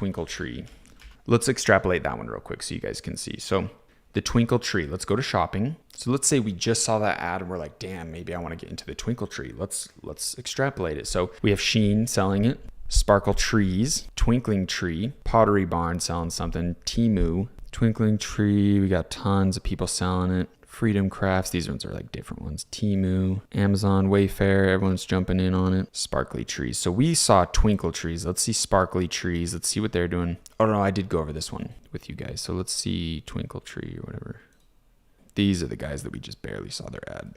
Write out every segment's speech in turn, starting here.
twinkle tree. Let's extrapolate that one real quick so you guys can see. So the twinkle tree, let's go to shopping. So let's say we just saw that ad and we're like, damn, maybe I want to get into the twinkle tree. Let's extrapolate it. So we have Shein selling it, Sparkle Trees, Twinkling Tree, Pottery Barn selling something, Temu, Twinkling Tree, we got tons of people selling it. Freedom Crafts, these ones are like different ones. Temu, Amazon, Wayfair, everyone's jumping in on it. Sparkly Trees. So we saw Twinkle Trees. Let's see Sparkly Trees. Let's see what they're doing. Oh no, I did go over this one with you guys. So let's see Twinkle Tree or whatever. These are the guys that we just barely saw their ad.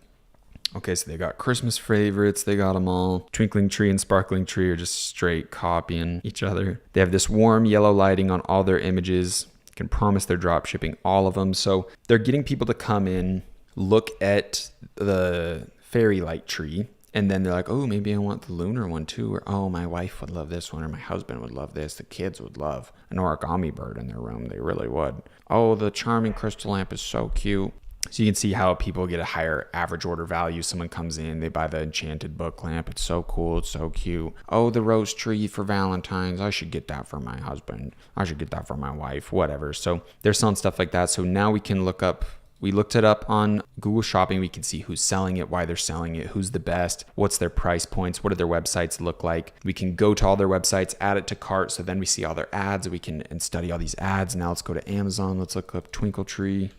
Okay, so they got Christmas favorites. They got them all. Twinkling Tree and Sparkling Tree are just straight copying each other. They have this warm yellow lighting on all their images. Can promise they're drop shipping all of them. So they're getting people to come in, look at the fairy light tree, and then they're like, oh, maybe I want the lunar one too. Or, oh, my wife would love this one, or my husband would love this. The kids would love an origami bird in their room. They really would. Oh, the charming crystal lamp is so cute. So you can see how people get a higher average order value. Someone comes in, they buy the enchanted book lamp. It's so cool. It's so cute. Oh, the rose tree for Valentine's. I should get that for my husband. I should get that for my wife, whatever. So they're selling stuff like that. So now we can look up, we looked it up on Google Shopping. We can see who's selling it, why they're selling it, who's the best, what's their price points, what do their websites look like. We can go to all their websites, add it to cart. So then we see all their ads. We can and study all these ads. Now let's go to Amazon. Let's look up Twinkle Tree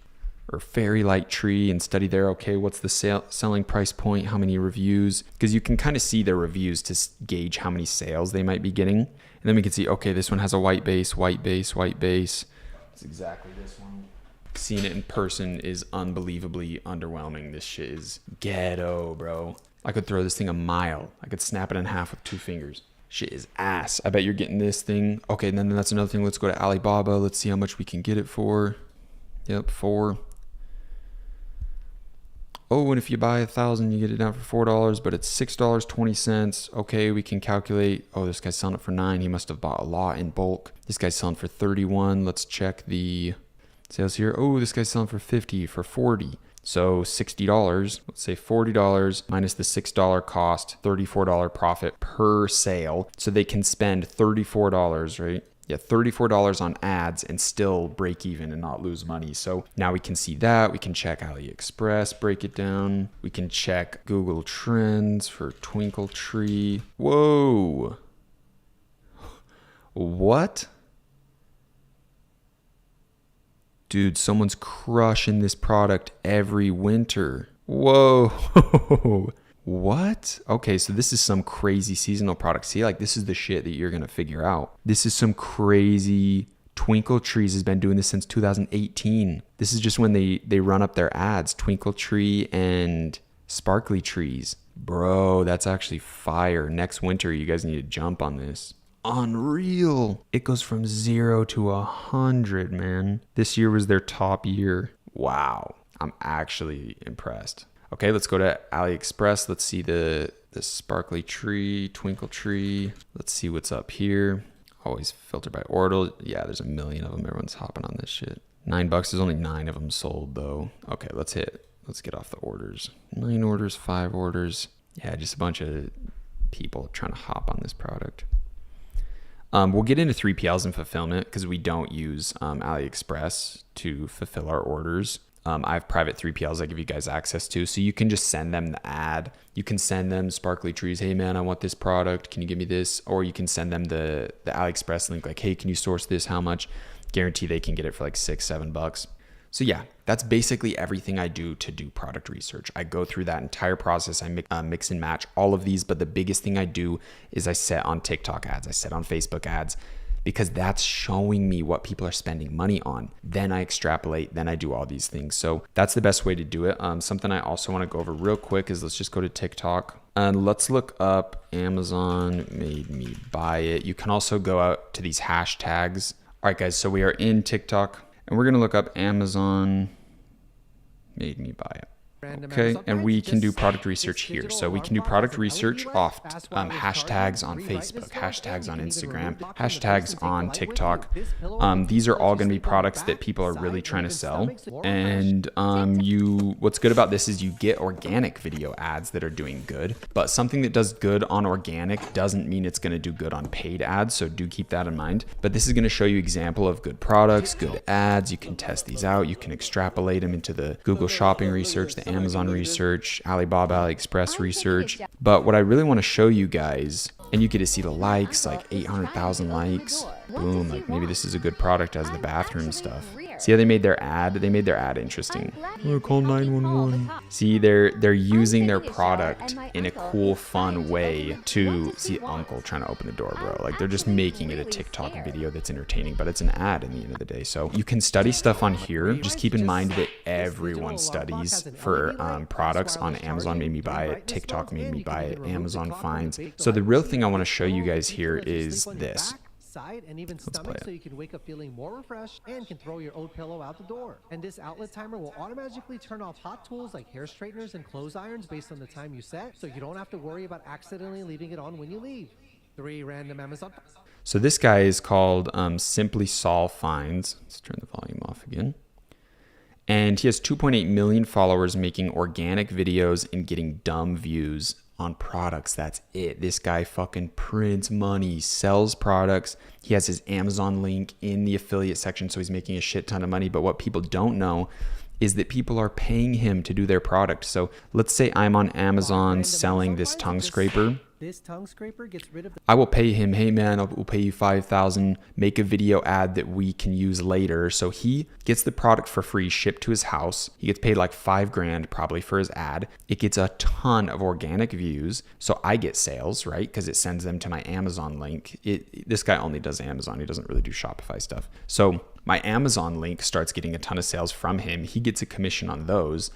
or Fairy Light Tree and study there. Okay, what's the selling price point? How many reviews? Because you can kind of see their reviews to gauge how many sales they might be getting. And then we can see, okay, this one has a white base, white base, white base. It's exactly this one. Seeing it in person is unbelievably underwhelming. This shit is ghetto, bro. I could throw this thing a mile. I could snap it in half with 2 fingers. Shit is ass. I bet you're getting this thing. Okay, and then that's another thing. Let's go to Alibaba. Let's see how much we can get it for. Yep, 4. Oh, and if you buy 1,000, you get it down for $4, but it's $6.20. Okay, we can calculate. Oh, this guy's selling it for $9. He must have bought a lot in bulk. This guy's selling for $31. Let's check the sales here. Oh, this guy's selling for $50, for $40. So $60. Let's say $40 minus the $6 cost, $34 profit per sale. So they can spend $34, right? Yeah, $34 on ads and still break even and not lose money. So now we can see that. We can check AliExpress, break it down. We can check Google Trends for Twinkle Tree. Whoa. What? Dude, someone's crushing this product every winter. Whoa. What? Okay, so this is some crazy seasonal product. See, like this is the shit that you're going to figure out. This is some crazy. Twinkle Trees has been doing this since 2018. This is just when they run up their ads. Twinkle Tree and Sparkly Trees. Bro, that's actually fire. Next winter, you guys need to jump on this. Unreal. It goes from 0 to 100, man. This year was their top year. Wow. I'm actually impressed. Okay, let's go to AliExpress. Let's see the Sparkly Tree, Twinkle Tree. Let's see what's up here. Always filtered by order. Yeah, there's a million of them. Everyone's hopping on this shit. $9. There's only 9 of them sold though. Okay, let's get off the orders. 9 orders, 5 orders. Yeah, just a bunch of people trying to hop on this product. We'll get into 3PLs and fulfillment because we don't use AliExpress to fulfill our orders. I have private 3PLs I give you guys access to. So you can just send them the ad. You can send them Sparkly Trees. Hey man, I want this product. Can you give me this? Or you can send them the AliExpress link like, hey, can you source this? How much? Guarantee they can get it for like $6-7. So yeah, that's basically everything I do to do product research. I go through that entire process. I mix and match all of these. But the biggest thing I do is I set on TikTok ads. I set on Facebook ads. Because that's showing me what people are spending money on. Then I extrapolate, then I do all these things. So that's the best way to do it. Something I also want to go over real quick is let's just go to TikTok and let's look up Amazon made me buy it. You can also go out to these hashtags. All right, guys, so we are in TikTok and we're going to look up Amazon made me buy it. Okay, and we can do product research here. So we can do product research off hashtags on Facebook, hashtags on Instagram, hashtags on TikTok. These are all going to be products that people are really trying to sell. And what's good about this is you get organic video ads that are doing good, but something that does good on organic doesn't mean it's going to do good on paid ads. So do keep that in mind. But this is going to show you example of good products, good ads. You can test these out. You can extrapolate them into the Google shopping research, the Amazon research, Alibaba, AliExpress research. But what I really want to show you guys, and you get to see the likes, like 800,000 likes. Boom, like maybe this is a good product as the bathroom stuff. See how they made their ad? They made their ad interesting. Oh, call 911. See, they're using their product in a cool, fun way to see uncle trying to open a door, bro. Like they're just making it a TikTok video that's entertaining, but it's an ad in the end of the day. So you can study stuff on here. Just keep in mind that everyone studies for products on Amazon made me buy it, TikTok made me buy it, Amazon finds. So the real thing I want to show you guys here is this. And even stomach, so you can wake up feeling more refreshed and can throw your old pillow out the door. And this outlet timer will automatically turn off hot tools like hair straighteners and clothes irons based on the time you set, so you don't have to worry about accidentally leaving it on when you leave. 3 random Amazon. So this guy is called Simply Solve Finds. Let's turn the volume off again. And he has 2.8 million followers making organic videos and getting dumb views on products. That's it. This guy fucking prints money, sells products. He has his Amazon link in the affiliate section, so he's making a shit ton of money. But what people don't know is that people are paying him to do their product. So let's say I'm on Amazon selling this tongue scraper. This tongue scraper gets rid of I will pay him, hey man, we'll pay you $5,000, make a video ad that we can use later. So he gets the product for free, shipped to his house. He gets paid like $5,000 probably for his ad. It gets a ton of organic views. So I get sales, right? Because it sends them to my Amazon link. This guy only does Amazon. He doesn't really do Shopify stuff. So my Amazon link starts getting a ton of sales from him. He gets a commission on those.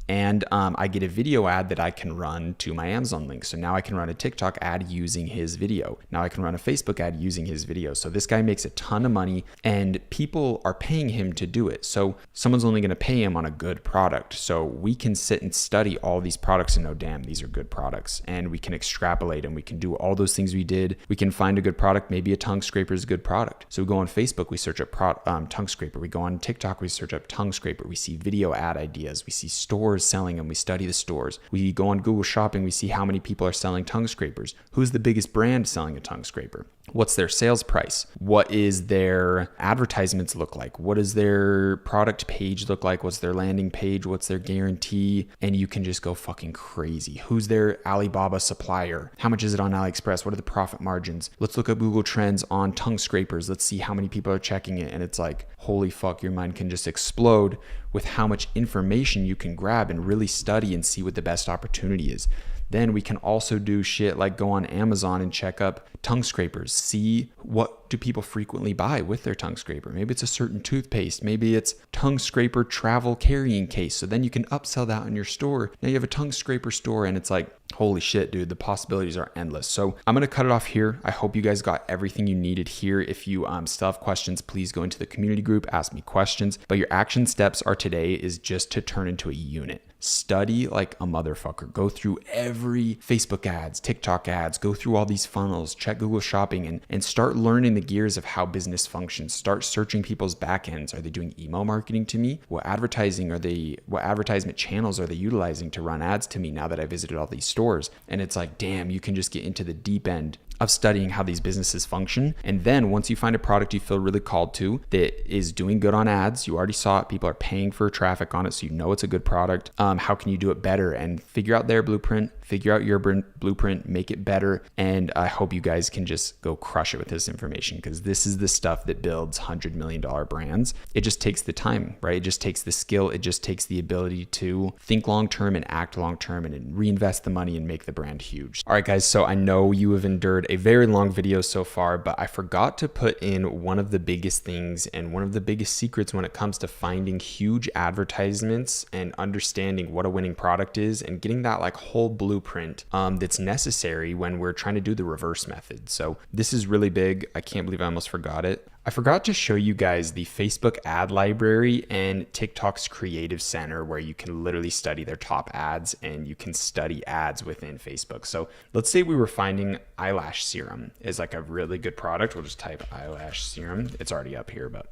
And I get a video ad that I can run to my Amazon link. So now I can run a TikTok ad using his video. Now I can run a Facebook ad using his video. So this guy makes a ton of money and people are paying him to do it. So someone's only going to pay him on a good product. So we can sit and study all these products and know, damn, these are good products. And we can extrapolate and we can do all those things we did. We can find a good product. Maybe a tongue scraper is a good product. So we go on Facebook, we search up tongue scraper. We go on TikTok, we search up tongue scraper. We see video ad ideas. We see stores selling them. We study the stores. We go on Google Shopping. We see how many people are selling tongue scrapers. Who's the biggest brand selling a tongue scraper? What's their sales price? What is their advertisements look like? What does their product page look like? What's their landing page? What's their guarantee? And you can just go fucking crazy. Who's their Alibaba supplier? How much is it on AliExpress? What are the profit margins? Let's look at Google Trends on tongue scrapers. Let's see how many people are checking it. And it's like, holy fuck, your mind can just explode with how much information you can grab and really study and see what the best opportunity is. Then we can also do shit like go on Amazon and check up tongue scrapers, see what do people frequently buy with their tongue scraper. Maybe it's a certain toothpaste. Maybe it's tongue scraper travel carrying case. So then you can upsell that in your store. Now you have a tongue scraper store and it's like, holy shit, dude, the possibilities are endless. So I'm going to cut it off here. I hope you guys got everything you needed here. If you still have questions, please go into the community group, ask me questions. But your action steps are today is just to turn into a unit. Study like a motherfucker. Go through every Facebook ads, TikTok ads, go through all these funnels, check Google Shopping and start learning the gears of how business functions. Start searching people's backends. Are they doing email marketing to me? What advertisement channels are they utilizing to run ads to me now that I visited all these stores? And it's like, damn, you can just get into the deep end of studying how these businesses function. And then once you find a product you feel really called to that is doing good on ads, you already saw it, people are paying for traffic on it, so you know it's a good product. How can you do it better? And figure out their blueprint, figure out your blueprint, make it better. And I hope you guys can just go crush it with this information because this is the stuff that builds $100 million brands. It just takes the time, right? It just takes the skill. It just takes the ability to think long-term and act long-term and reinvest the money and make the brand huge. All right, guys. So I know you have endured a very long video so far, but I forgot to put in one of the biggest things and one of the biggest secrets when it comes to finding huge advertisements and understanding what a winning product is and getting that like whole blueprint that's necessary when we're trying to do the reverse method. So this is really big. I can't believe I almost forgot it. I I forgot to show you guys the Facebook ad library and TikTok's creative center where you can literally study their top ads and you can study ads within Facebook. So let's say we were finding eyelash serum is like a really good product. We'll just type eyelash serum. It's already up here, but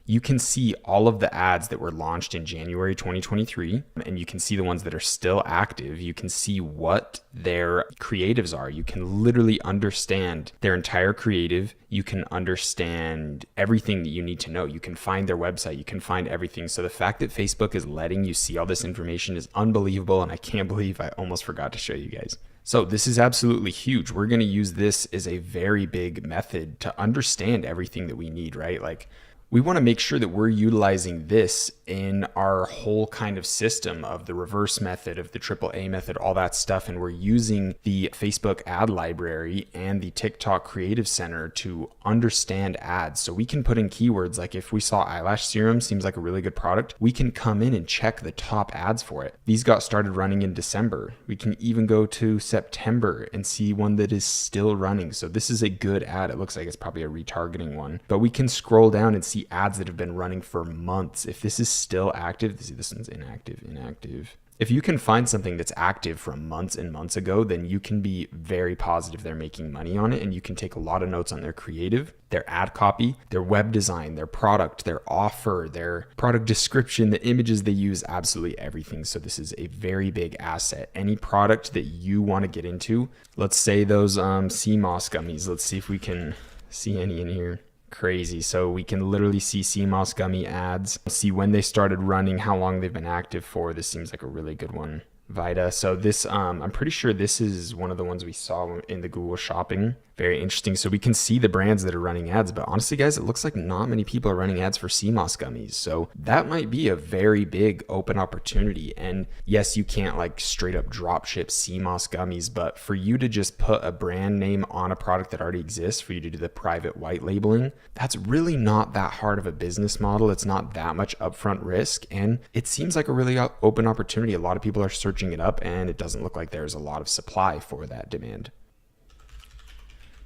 you can see all of the ads that were launched in January 2023, and you can see the ones that are still active. You can see what their creatives are. You can literally understand their entire creative. You can understand everything that you need to know. You can find their website. You can find everything. So the fact that Facebook is letting you see all this information is unbelievable, and I can't believe I almost forgot to show you guys. So this is absolutely huge. We're going to use this as a very big method to understand everything that we need, right? Like, we want to make sure that we're utilizing this in our whole kind of system of the reverse method, of the AAA method, all that stuff. And we're using the Facebook ad library and the TikTok creative center to understand ads. So we can put in keywords like if we saw eyelash serum seems like a really good product, we can come in and check the top ads for it. These got started running in December. We can even go to September and see one that is still running. So this is a good ad. It looks like it's probably a retargeting one, but we can scroll down and see ads that have been running for months. If this is still active, see, this one's inactive. If you can find something that's active from months and months ago, then you can be very positive they're making money on it. And you can take a lot of notes on their creative, their ad copy, their web design, their product, their offer, their product description, the images they use, absolutely everything. So this is a very big asset. Any product that you want to get into, let's say those sea moss gummies. Let's see if we can see any in here. Crazy. So we can literally see sea moss gummy ads, see when they started running, how long they've been active for. This seems like a really good one. Vita. So this, I'm pretty sure this is one of the ones we saw in the Google shopping. Very interesting. So we can see the brands that are running ads, but honestly, guys, it looks like not many people are running ads for sea moss gummies. So that might be a very big open opportunity. And yes, you can't like straight up drop ship sea moss gummies, but for you to just put a brand name on a product that already exists, for you to do the private white labeling, that's really not that hard of a business model. It's not that much upfront risk. And it seems like a really open opportunity. A lot of people are searching it up, and it doesn't look like there's a lot of supply for that demand.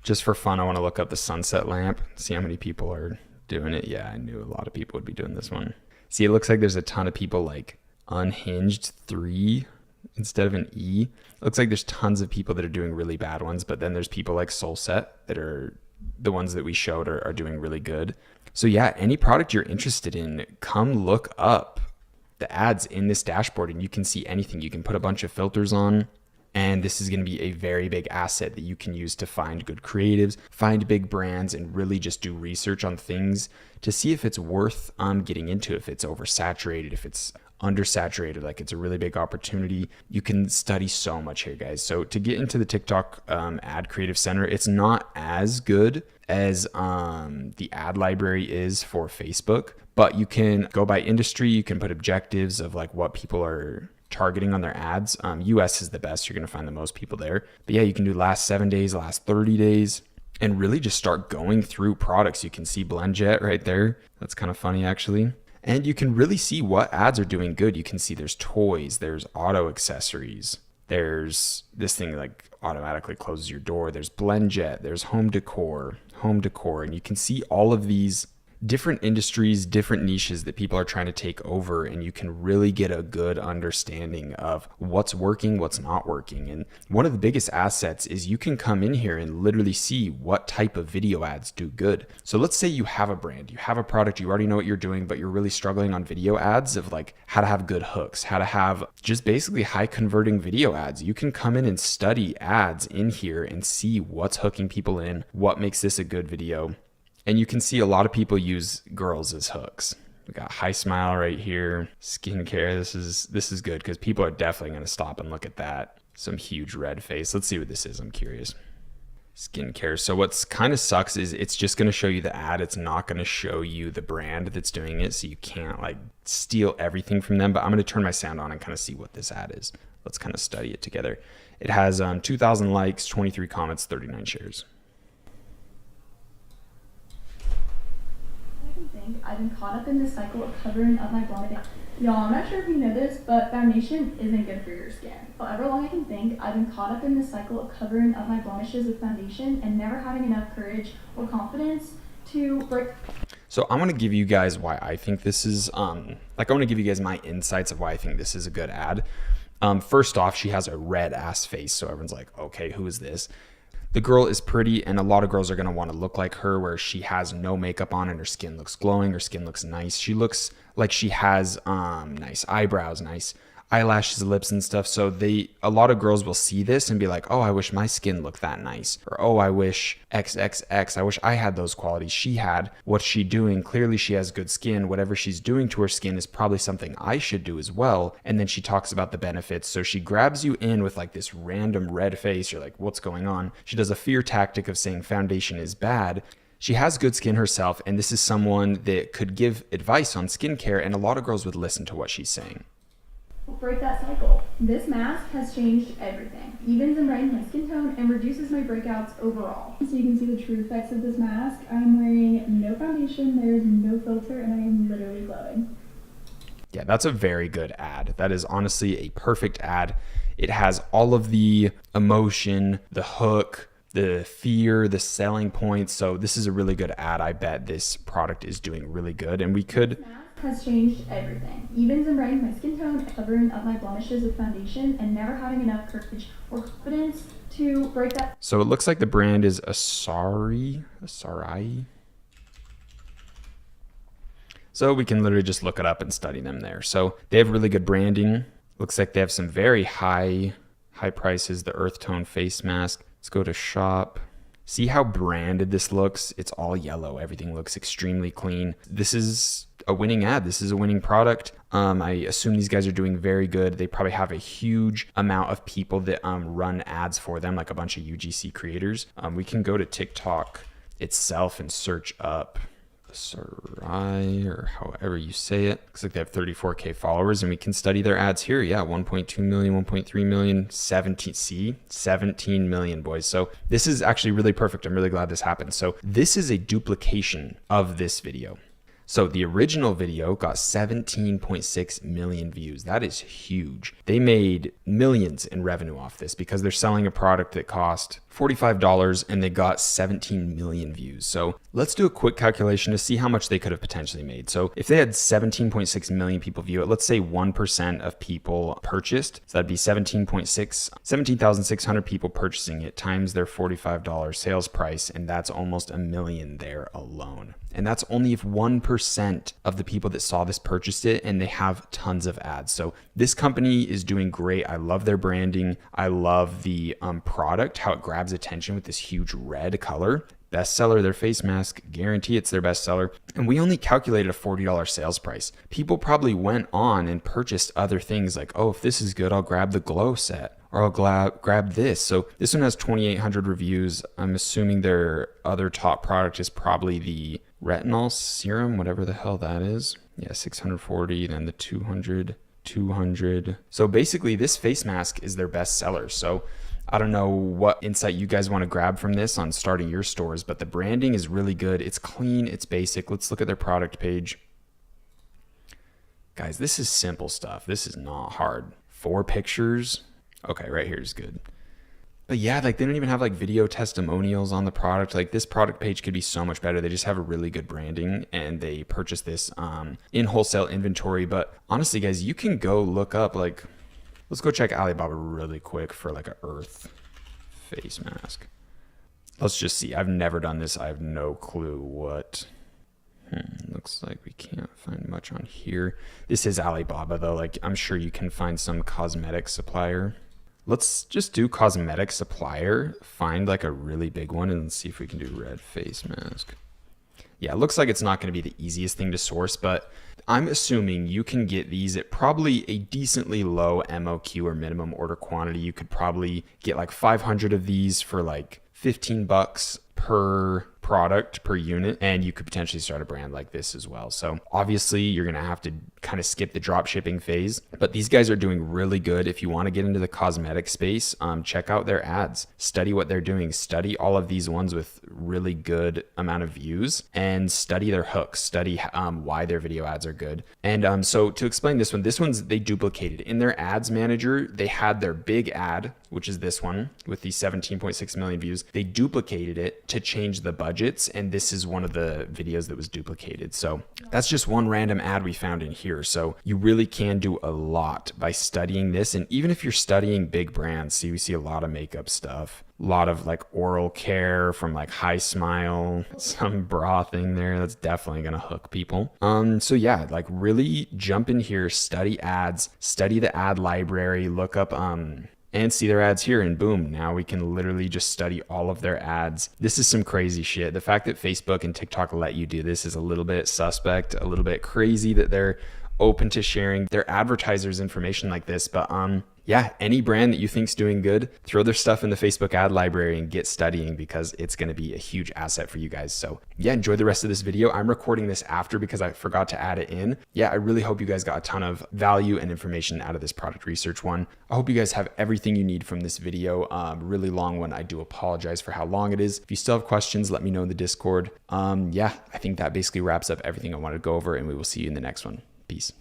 Just for fun, I want to look up the sunset lamp, see how many people are doing it. Yeah, I knew a lot of people would be doing this one. See, it looks like there's a ton of people like unhinged 3 instead of an E. It looks like there's tons of people that are doing really bad ones, but then there's people like Soulset that are the ones that we showed are doing really good. So yeah, any product you're interested in, come look up the ads in this dashboard and you can see anything. You can put a bunch of filters on. And this is going to be a very big asset that you can use to find good creatives, find big brands, and really just do research on things to see if it's worth getting into, if it's oversaturated, if it's undersaturated. Like, it's a really big opportunity. You can study so much here, guys. So to get into the TikTok ad creative center, it's not as good as the ad library is for Facebook, but you can go by industry. You can put objectives of like what people are targeting on their ads. US is the best. You're going to find the most people there. But yeah, you can do last 7 days, last 30 days, and really just start going through products. You can see BlendJet right there. That's kind of funny, actually. And you can really see what ads are doing good. You can see there's toys, there's auto accessories, there's this thing like automatically closes your door, there's BlendJet, there's home decor, and you can see all of these different industries, different niches that people are trying to take over, and you can really get a good understanding of what's working, what's not working. And one of the biggest assets is you can come in here and literally see what type of video ads do good. So let's say you have a brand, you have a product, you already know what you're doing, but you're really struggling on video ads of like how to have good hooks, how to have just basically high converting video ads. You can come in and study ads in here and see what's hooking people in, what makes this a good video. And you can see a lot of people use girls as hooks. We got High Smile right here. Skincare, this is good because people are definitely going to stop and look at that. Some huge red face. Let's see what this is. I'm curious. Skincare. So what's kind of sucks is it's just going to show you the ad. It's not going to show you the brand that's doing it. So you can't like steal everything from them. But I'm going to turn my sound on and kind of see what this ad is. Let's kind of study it together. It has 2,000 likes, 23 comments, 39 shares. I've been caught up in this cycle of covering up my blonde. Y'all, I'm not sure if you know this, but foundation isn't good for your skin. However long I can think, I've been caught up in this cycle of covering up my blemishes with foundation and never having enough courage or confidence to break. So I want to give you guys why I think this is, I want to give you guys my insights of why I think this is a good ad. First off, she has a red ass face. So everyone's like, okay, who is this? The girl is pretty, and a lot of girls are going to want to look like her, where she has no makeup on and her skin looks glowing, her skin looks nice. She looks like she has nice eyebrows, nice eyelashes, lips and stuff. So a lot of girls will see this and be like, oh, I wish my skin looked that nice. Or, oh, I wish XXX, I wish I had those qualities she had. What's she doing? Clearly she has good skin. Whatever she's doing to her skin is probably something I should do as well. And then she talks about the benefits. So she grabs you in with like this random red face. You're like, what's going on? She does a fear tactic of saying foundation is bad. She has good skin herself, and this is someone that could give advice on skincare, and a lot of girls would listen to what she's saying. Break that cycle. This mask has changed everything. Evens and brightens my skin tone and reduces my breakouts overall. So you can see the true effects of this mask. I'm wearing no foundation, there's no filter, and I am literally glowing. Yeah, that's a very good ad. That is honestly a perfect ad. It has all of the emotion, the hook, the fear, the selling points. So this is a really good ad. I bet this product is doing really good, and we could... has changed everything. Evens and brightens my skin tone, covering up my blemishes with foundation, and never having enough courage or confidence to break that. So it looks like the brand is Asarai. So we can literally just look it up and study them there. So they have really good branding. Looks like they have some very high prices. The earth tone face mask. Let's go to shop. See how branded this looks? It's all yellow. Everything looks extremely clean. This is a winning ad. This is a winning product. I assume these guys are doing very good. They probably have a huge amount of people that run ads for them, like a bunch of UGC creators. We can go to TikTok itself and search up Sarai, or however you say it. Looks like they have 34K followers, and we can study their ads here. Yeah, 1.2 million, 1.3 million, 17 million, boys. So this is actually really perfect. I'm really glad this happened. So this is a duplication of this video. So the original video got 17.6 million views. That is huge. They made millions in revenue off this because they're selling a product that cost $45 and they got 17 million views. So let's do a quick calculation to see how much they could have potentially made. So if they had 17.6 million people view it, let's say 1% of people purchased. So that'd be 17,600 people purchasing it times their $45 sales price. And that's almost $1 million there alone. And that's only if 1% of the people that saw this purchased it, and they have tons of ads. So this company is doing great. I love their branding. I love the product, how it grabs attention with this huge red color. Bestseller, their face mask, guarantee it's their bestseller. And we only calculated a $40 sales price. People probably went on and purchased other things like, oh, if this is good, I'll grab the glow set, or I'll grab this. So this one has 2,800 reviews. I'm assuming their other top product is probably the retinol serum, whatever the hell that is. Yeah, 640, then the 200. So basically this face mask is their best seller. So I don't know what insight you guys want to grab from this on starting your stores, but the branding is really good. It's clean, it's basic. Let's look at their product page. Guys, this is simple stuff. This is not hard. 4 pictures. Okay, right here is good. But yeah, like they don't even have like video testimonials on the product. Like this product page could be so much better. They just have a really good branding, and they purchase this in wholesale inventory. But honestly, guys, you can go look up, like, let's go check Alibaba really quick for like a earth face mask. Let's just see. I've never done this. I have no clue what. Looks like we can't find much on here. This is Alibaba though. Like I'm sure you can find some cosmetic supplier. Let's just do cosmetic supplier, find like a really big one, and see if we can do red face mask. Yeah, it looks like it's not going to be the easiest thing to source, but I'm assuming you can get these at probably a decently low MOQ or minimum order quantity. You could probably get like 500 of these for like $15 per product per unit, and you could potentially start a brand like this as well. So obviously you're gonna have to kind of skip the drop shipping phase, but these guys are doing really good. If you want to get into the cosmetic space, check out their ads, study what they're doing, study all of these ones with really good amount of views, and study their hooks, study why their video ads are good. And so to explain this one's they duplicated in their ads manager. They had their big ad, which is this one with the 17.6 million views. They duplicated it to change the budget budgets, and this is one of the videos that was duplicated. So that's just one random ad we found in here. So you really can do a lot by studying this. And even if you're studying big brands, we see a lot of makeup stuff, a lot of like oral care from like High Smile, some bra thing there that's definitely gonna hook people. So yeah, like really jump in here, study ads, study the ad library, look up and see their ads here, and boom, now we can literally just study all of their ads. This is some crazy shit. The fact that Facebook and TikTok let you do this is a little bit suspect, a little bit crazy that they're open to sharing their advertisers' information like this. But yeah, any brand that you think's doing good, throw their stuff in the Facebook ad library and get studying, because it's going to be a huge asset for you guys. So yeah, enjoy the rest of this video. I'm recording this after because I forgot to add it in. Yeah, I really hope you guys got a ton of value and information out of this product research one. I hope you guys have everything you need from this video. Really long one. I do apologize for how long it is. If you still have questions, let me know in the Discord. Yeah, I think that basically wraps up everything I wanted to go over, and we will see you in the next one. Peace.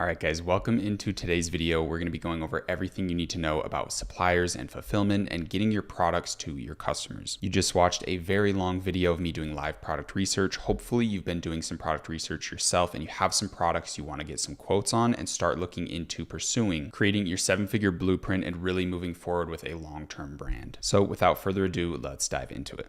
All right, guys, welcome into today's video. We're going to be going over everything you need to know about suppliers and fulfillment and getting your products to your customers. You just watched a very long video of me doing live product research. Hopefully you've been doing some product research yourself and you have some products you want to get some quotes on and start looking into pursuing creating your 7-figure blueprint and really moving forward with a long-term brand. So without further ado, let's dive into it.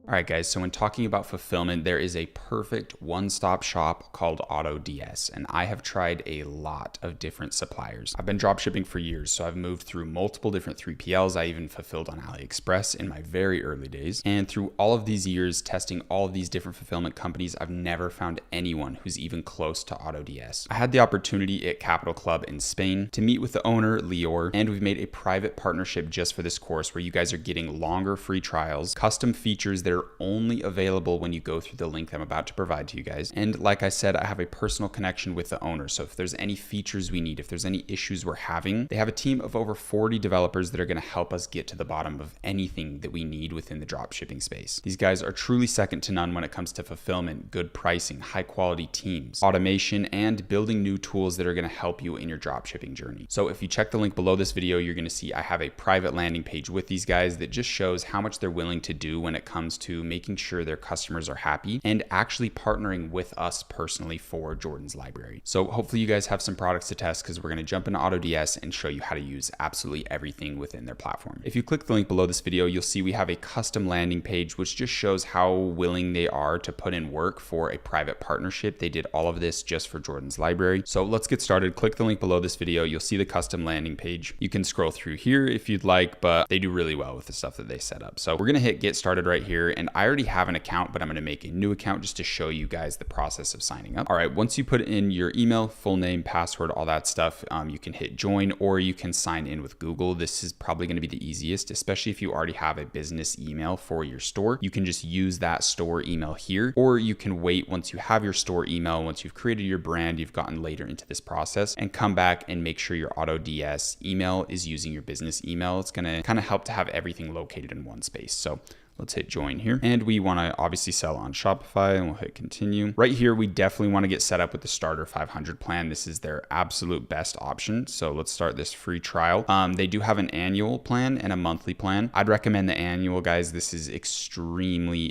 All right, guys, so when talking about fulfillment, there is a perfect one-stop shop called AutoDS, and I have tried a lot of different suppliers. I've been dropshipping for years, so I've moved through multiple different 3PLs. I even fulfilled on AliExpress in my very early days. And through all of these years, testing all of these different fulfillment companies, I've never found anyone who's even close to AutoDS. I had the opportunity at Capital Club in Spain to meet with the owner, Lior, and we've made a private partnership just for this course where you guys are getting longer free trials, custom features that are only available when you go through the link I'm about to provide to you guys. And like I said, I have a personal connection with the owner. So if there's any features we need, if there's any issues we're having, they have a team of over 40 developers that are going to help us get to the bottom of anything that we need within the dropshipping space. These guys are truly second to none when it comes to fulfillment, good pricing, high quality teams, automation, and building new tools that are going to help you in your dropshipping journey. So if you check the link below this video, you're going to see I have a private landing page with these guys that just shows how much they're willing to do when it comes to making sure their customers are happy and actually partnering with us personally for Jordan's library. So hopefully you guys have some products to test, because we're going to jump into AutoDS and show you how to use absolutely everything within their platform. If you click the link below this video, you'll see we have a custom landing page, which just shows how willing they are to put in work for a private partnership. They did all of this just for Jordan's library. So let's get started. Click the link below this video. You'll see the custom landing page. You can scroll through here if you'd like, but they do really well with the stuff that they set up. So we're going to hit get started right here. And I already have an account, but I'm going to make a new account just to show you guys the process of signing up. All right, once you put in your email, full name, password, all that stuff, you can hit join, or you can sign in with Google. This is probably going to be the easiest, especially if you already have a business email for your store. You can just use that store email here, or you can wait once you have your store email, once you've created your brand, you've gotten later into this process, and come back and make sure your AutoDS email is using your business email. It's going to kind of help to have everything located in one space. So let's hit join here. And we want to obviously sell on Shopify, and we'll hit continue. Right here, we definitely want to get set up with the starter 500 plan. This is their absolute best option. So let's start this free trial. They do have an annual plan and a monthly plan. I'd recommend the annual, guys. This is extremely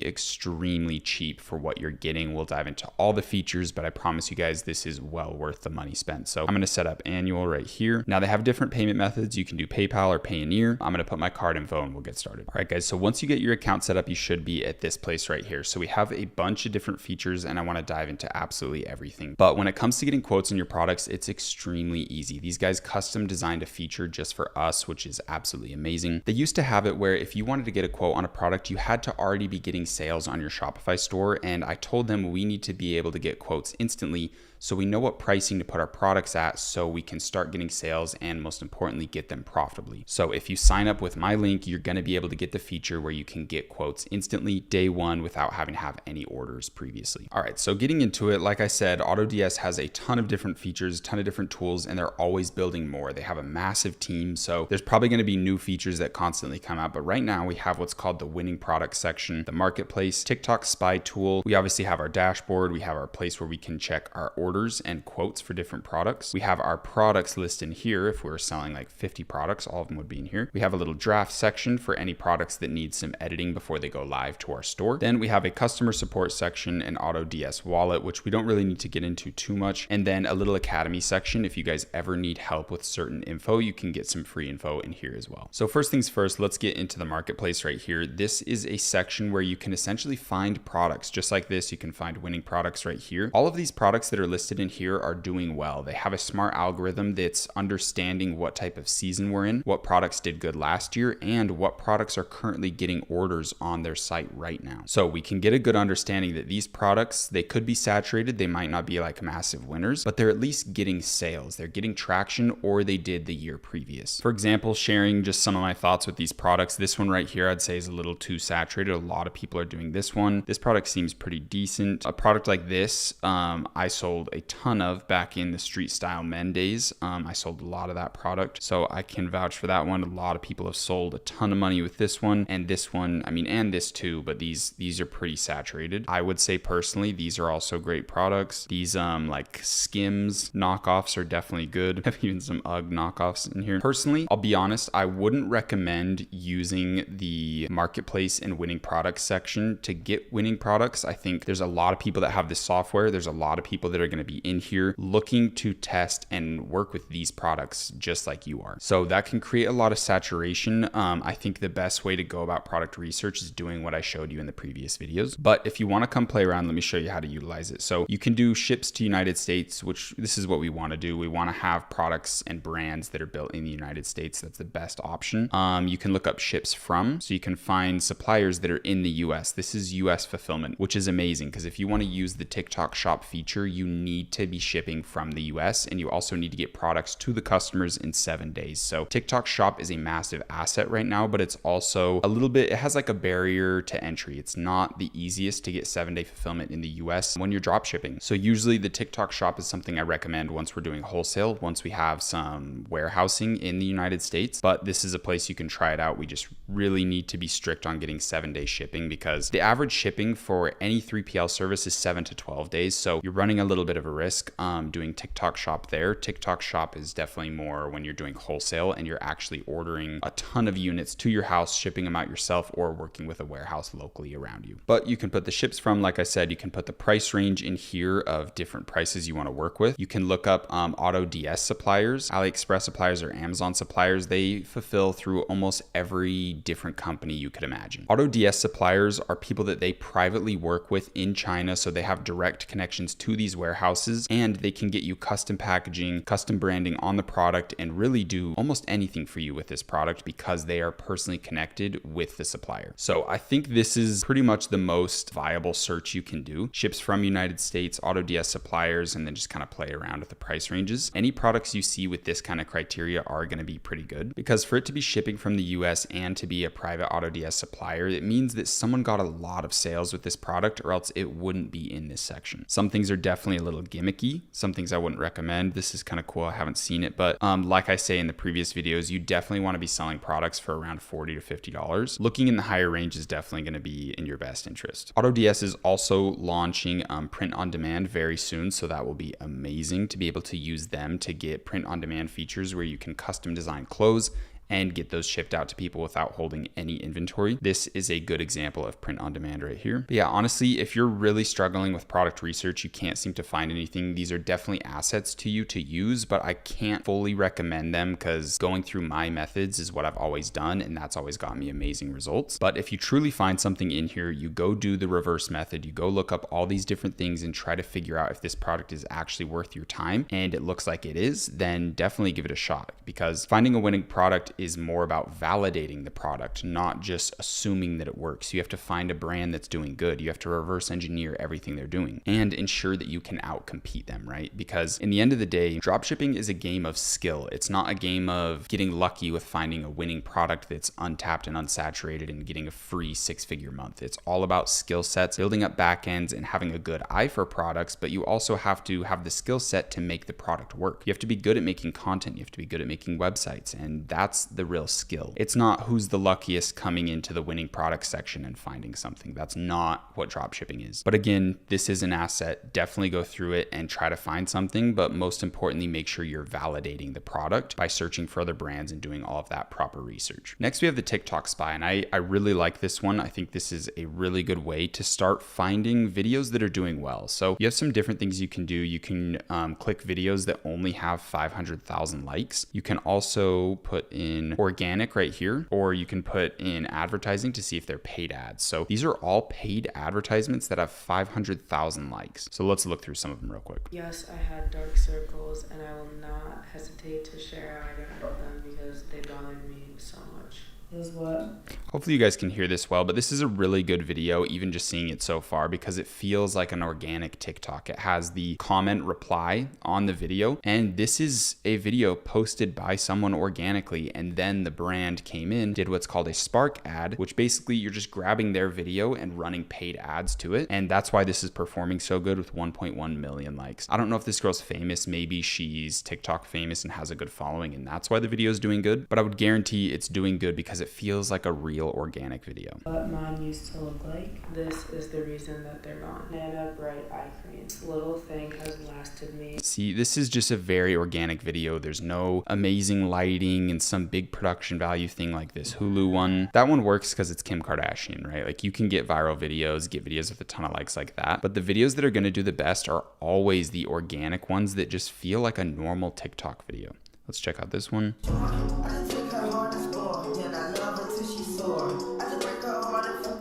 cheap for what you're getting. We'll dive into all the features, but I promise you guys, this is well worth the money spent. So I'm going to set up annual right here. Now they have different payment methods. You can do PayPal or Payoneer. I'm going to put my card info and we'll get started. All right, guys. So once you get your account set up, you should be at this place right here. So we have a bunch of different features and I want to dive into absolutely everything. But when it comes to getting quotes on your products, it's extremely easy. These guys custom designed a feature just for us, which is absolutely amazing. They used to have it where if you wanted to get a quote on a product, you had to already be getting sales on your Shopify store. And I told them we need to be able to get quotes instantly, so we know what pricing to put our products at so we can start getting sales and most importantly, get them profitably. So if you sign up with my link, you're going to be able to get the feature where you can get get quotes instantly day one without having to have any orders previously. All right, so getting into it, like I said, AutoDS has a ton of different features, a ton of different tools, and they're always building more. They have a massive team, so there's probably going to be new features that constantly come out. But right now we have what's called the winning products section, the marketplace, TikTok spy tool. We obviously have our dashboard. We have our place where we can check our orders and quotes for different products. We have our products list in here. If we're selling like 50 products, all of them would be in here. We have a little draft section for any products that need some editing before they go live to our store. Then we have a customer support section and AutoDS wallet, which we don't really need to get into too much. And then a little academy section. If you guys ever need help with certain info, you can get some free info in here as well. So first things first, let's get into the marketplace right here. This is a section where you can essentially find products just like this. You can find winning products right here. All of these products that are listed in here are doing well. They have a smart algorithm that's understanding what type of season we're in, what products did good last year, and what products are currently getting orders on their site right now. So we can get a good understanding that these products, they could be saturated. They might not be like massive winners, but they're at least getting sales. They're getting traction, or they did the year previous. For example, sharing just some of my thoughts with these products. This one right here, I'd say is a little too saturated. A lot of people are doing this one. This product seems pretty decent. A product like this, I sold a ton of back in the street style men days. I sold a lot of that product, so I can vouch for that one. A lot of people have sold a ton of money with this one and this one. I mean, and this too, but these are pretty saturated. I would say personally, these are also great products. These like Skims knockoffs are definitely good. I have even some UGG knockoffs in here. Personally, I'll be honest, I wouldn't recommend using the marketplace and winning products section to get winning products. I think there's a lot of people that have this software. There's a lot of people that are going to be in here looking to test and work with these products just like you are. So that can create a lot of saturation. I think the best way to go about product research is doing what I showed you in the previous videos. But if you want to come play around, let me show you how to utilize it. So you can do ships to United States, which this is what we want to do. We want to have products and brands that are built in the United States. That's the best option. You can look up ships from, so you can find suppliers that are in the US. This is US fulfillment, which is amazing because if you want to use the TikTok shop feature, you need to be shipping from the US, and you also need to get products to the customers in 7 days. So TikTok shop is a massive asset right now, but it's also a little bit, it has like a barrier to entry. It's not the easiest to get 7-day fulfillment in the US when you're drop shipping. So usually the TikTok shop is something I recommend once we're doing wholesale, once we have some warehousing in the United States. But this is a place you can try it out. We just really need to be strict on getting 7-day shipping because the average shipping for any 3PL service is 7 to 12 days. So you're running a little bit of a risk doing TikTok shop there. TikTok shop is definitely more when you're doing wholesale and you're actually ordering a ton of units to your house, shipping them out yourself, or working with a warehouse locally around you. But you can put the ships from, like I said, you can put the price range in here of different prices you want to work with. You can look up AutoDS suppliers, AliExpress suppliers, or Amazon suppliers. They fulfill through almost every different company you could imagine. AutoDS suppliers are people that they privately work with in China, so they have direct connections to these warehouses, and they can get you custom packaging, custom branding on the product, and really do almost anything for you with this product because they are personally connected with the supplier. So I think this is pretty much the most viable search you can do. Ships from United States, AutoDS suppliers, and then just kind of play around with the price ranges. Any products you see with this kind of criteria are going to be pretty good because for it to be shipping from the US and to be a private AutoDS supplier, it means that someone got a lot of sales with this product or else it wouldn't be in this section. Some things are definitely a little gimmicky. Some things I wouldn't recommend. This is kind of cool. I haven't seen it, but like I say in the previous videos, you definitely want to be selling products for around $40 to $50. Looking in the higher range is definitely going to be in your best interest. AutoDS is also launching print on demand very soon, so that will be amazing to be able to use them to get print on demand features where you can custom design clothes and get those shipped out to people without holding any inventory. This is a good example of print on demand right here. But yeah, honestly, if you're really struggling with product research, you can't seem to find anything, these are definitely assets to you to use, but I can't fully recommend them because going through my methods is what I've always done, and that's always gotten me amazing results. But if you truly find something in here, you go do the reverse method, you go look up all these different things and try to figure out if this product is actually worth your time, and it looks like it is, then definitely give it a shot because finding a winning product is more about validating the product, not just assuming that it works. You have to find a brand that's doing good. You have to reverse engineer everything they're doing and ensure that you can outcompete them, right? Because in the end of the day, dropshipping is a game of skill. It's not a game of getting lucky with finding a winning product that's untapped and unsaturated and getting a free 6-figure month. It's all about skill sets, building up backends and having a good eye for products, but you also have to have the skill set to make the product work. You have to be good at making content. You have to be good at making websites, and that's the real skill. It's not who's the luckiest coming into the winning product section and finding something. That's not what dropshipping is. But again, this is an asset. Definitely go through it and try to find something, but most importantly, make sure you're validating the product by searching for other brands and doing all of that proper research. Next, we have the TikTok spy, and I really like this one. I think this is a really good way to start finding videos that are doing well. So you have some different things you can do. You can click videos that only have 500,000 likes. You can also put in organic right here, or you can put in advertising to see if they're paid ads. So these are all paid advertisements that have 500,000 likes. So let's look through some of them real quick. Yes, I had dark circles, and I will not hesitate to share either of them because they bothered me so much. Is what? Hopefully you guys can hear this well, but this is a really good video, even just seeing it so far, because it feels like an organic TikTok. It has the comment reply on the video, and this is a video posted by someone organically, and then the brand came in, did what's called a spark ad, which basically you're just grabbing their video and running paid ads to it, and that's why this is performing so good with 1.1 million likes. I don't know if this girl's famous. Maybe she's TikTok famous and has a good following, and that's why the video is doing good, but I would guarantee it's doing good because it feels like a real organic video. What mine used to look like. This is the reason that they're gone. Nana bright eye creams. Little thing has lasted me. See, this is just a very organic video. There's no amazing lighting and some big production value thing like this Hulu one. That one works because it's Kim Kardashian, right? Like you can get viral videos, get videos with a ton of likes like that. But the videos that are going to do the best are always the organic ones that just feel like a normal TikTok video. Let's check out this one.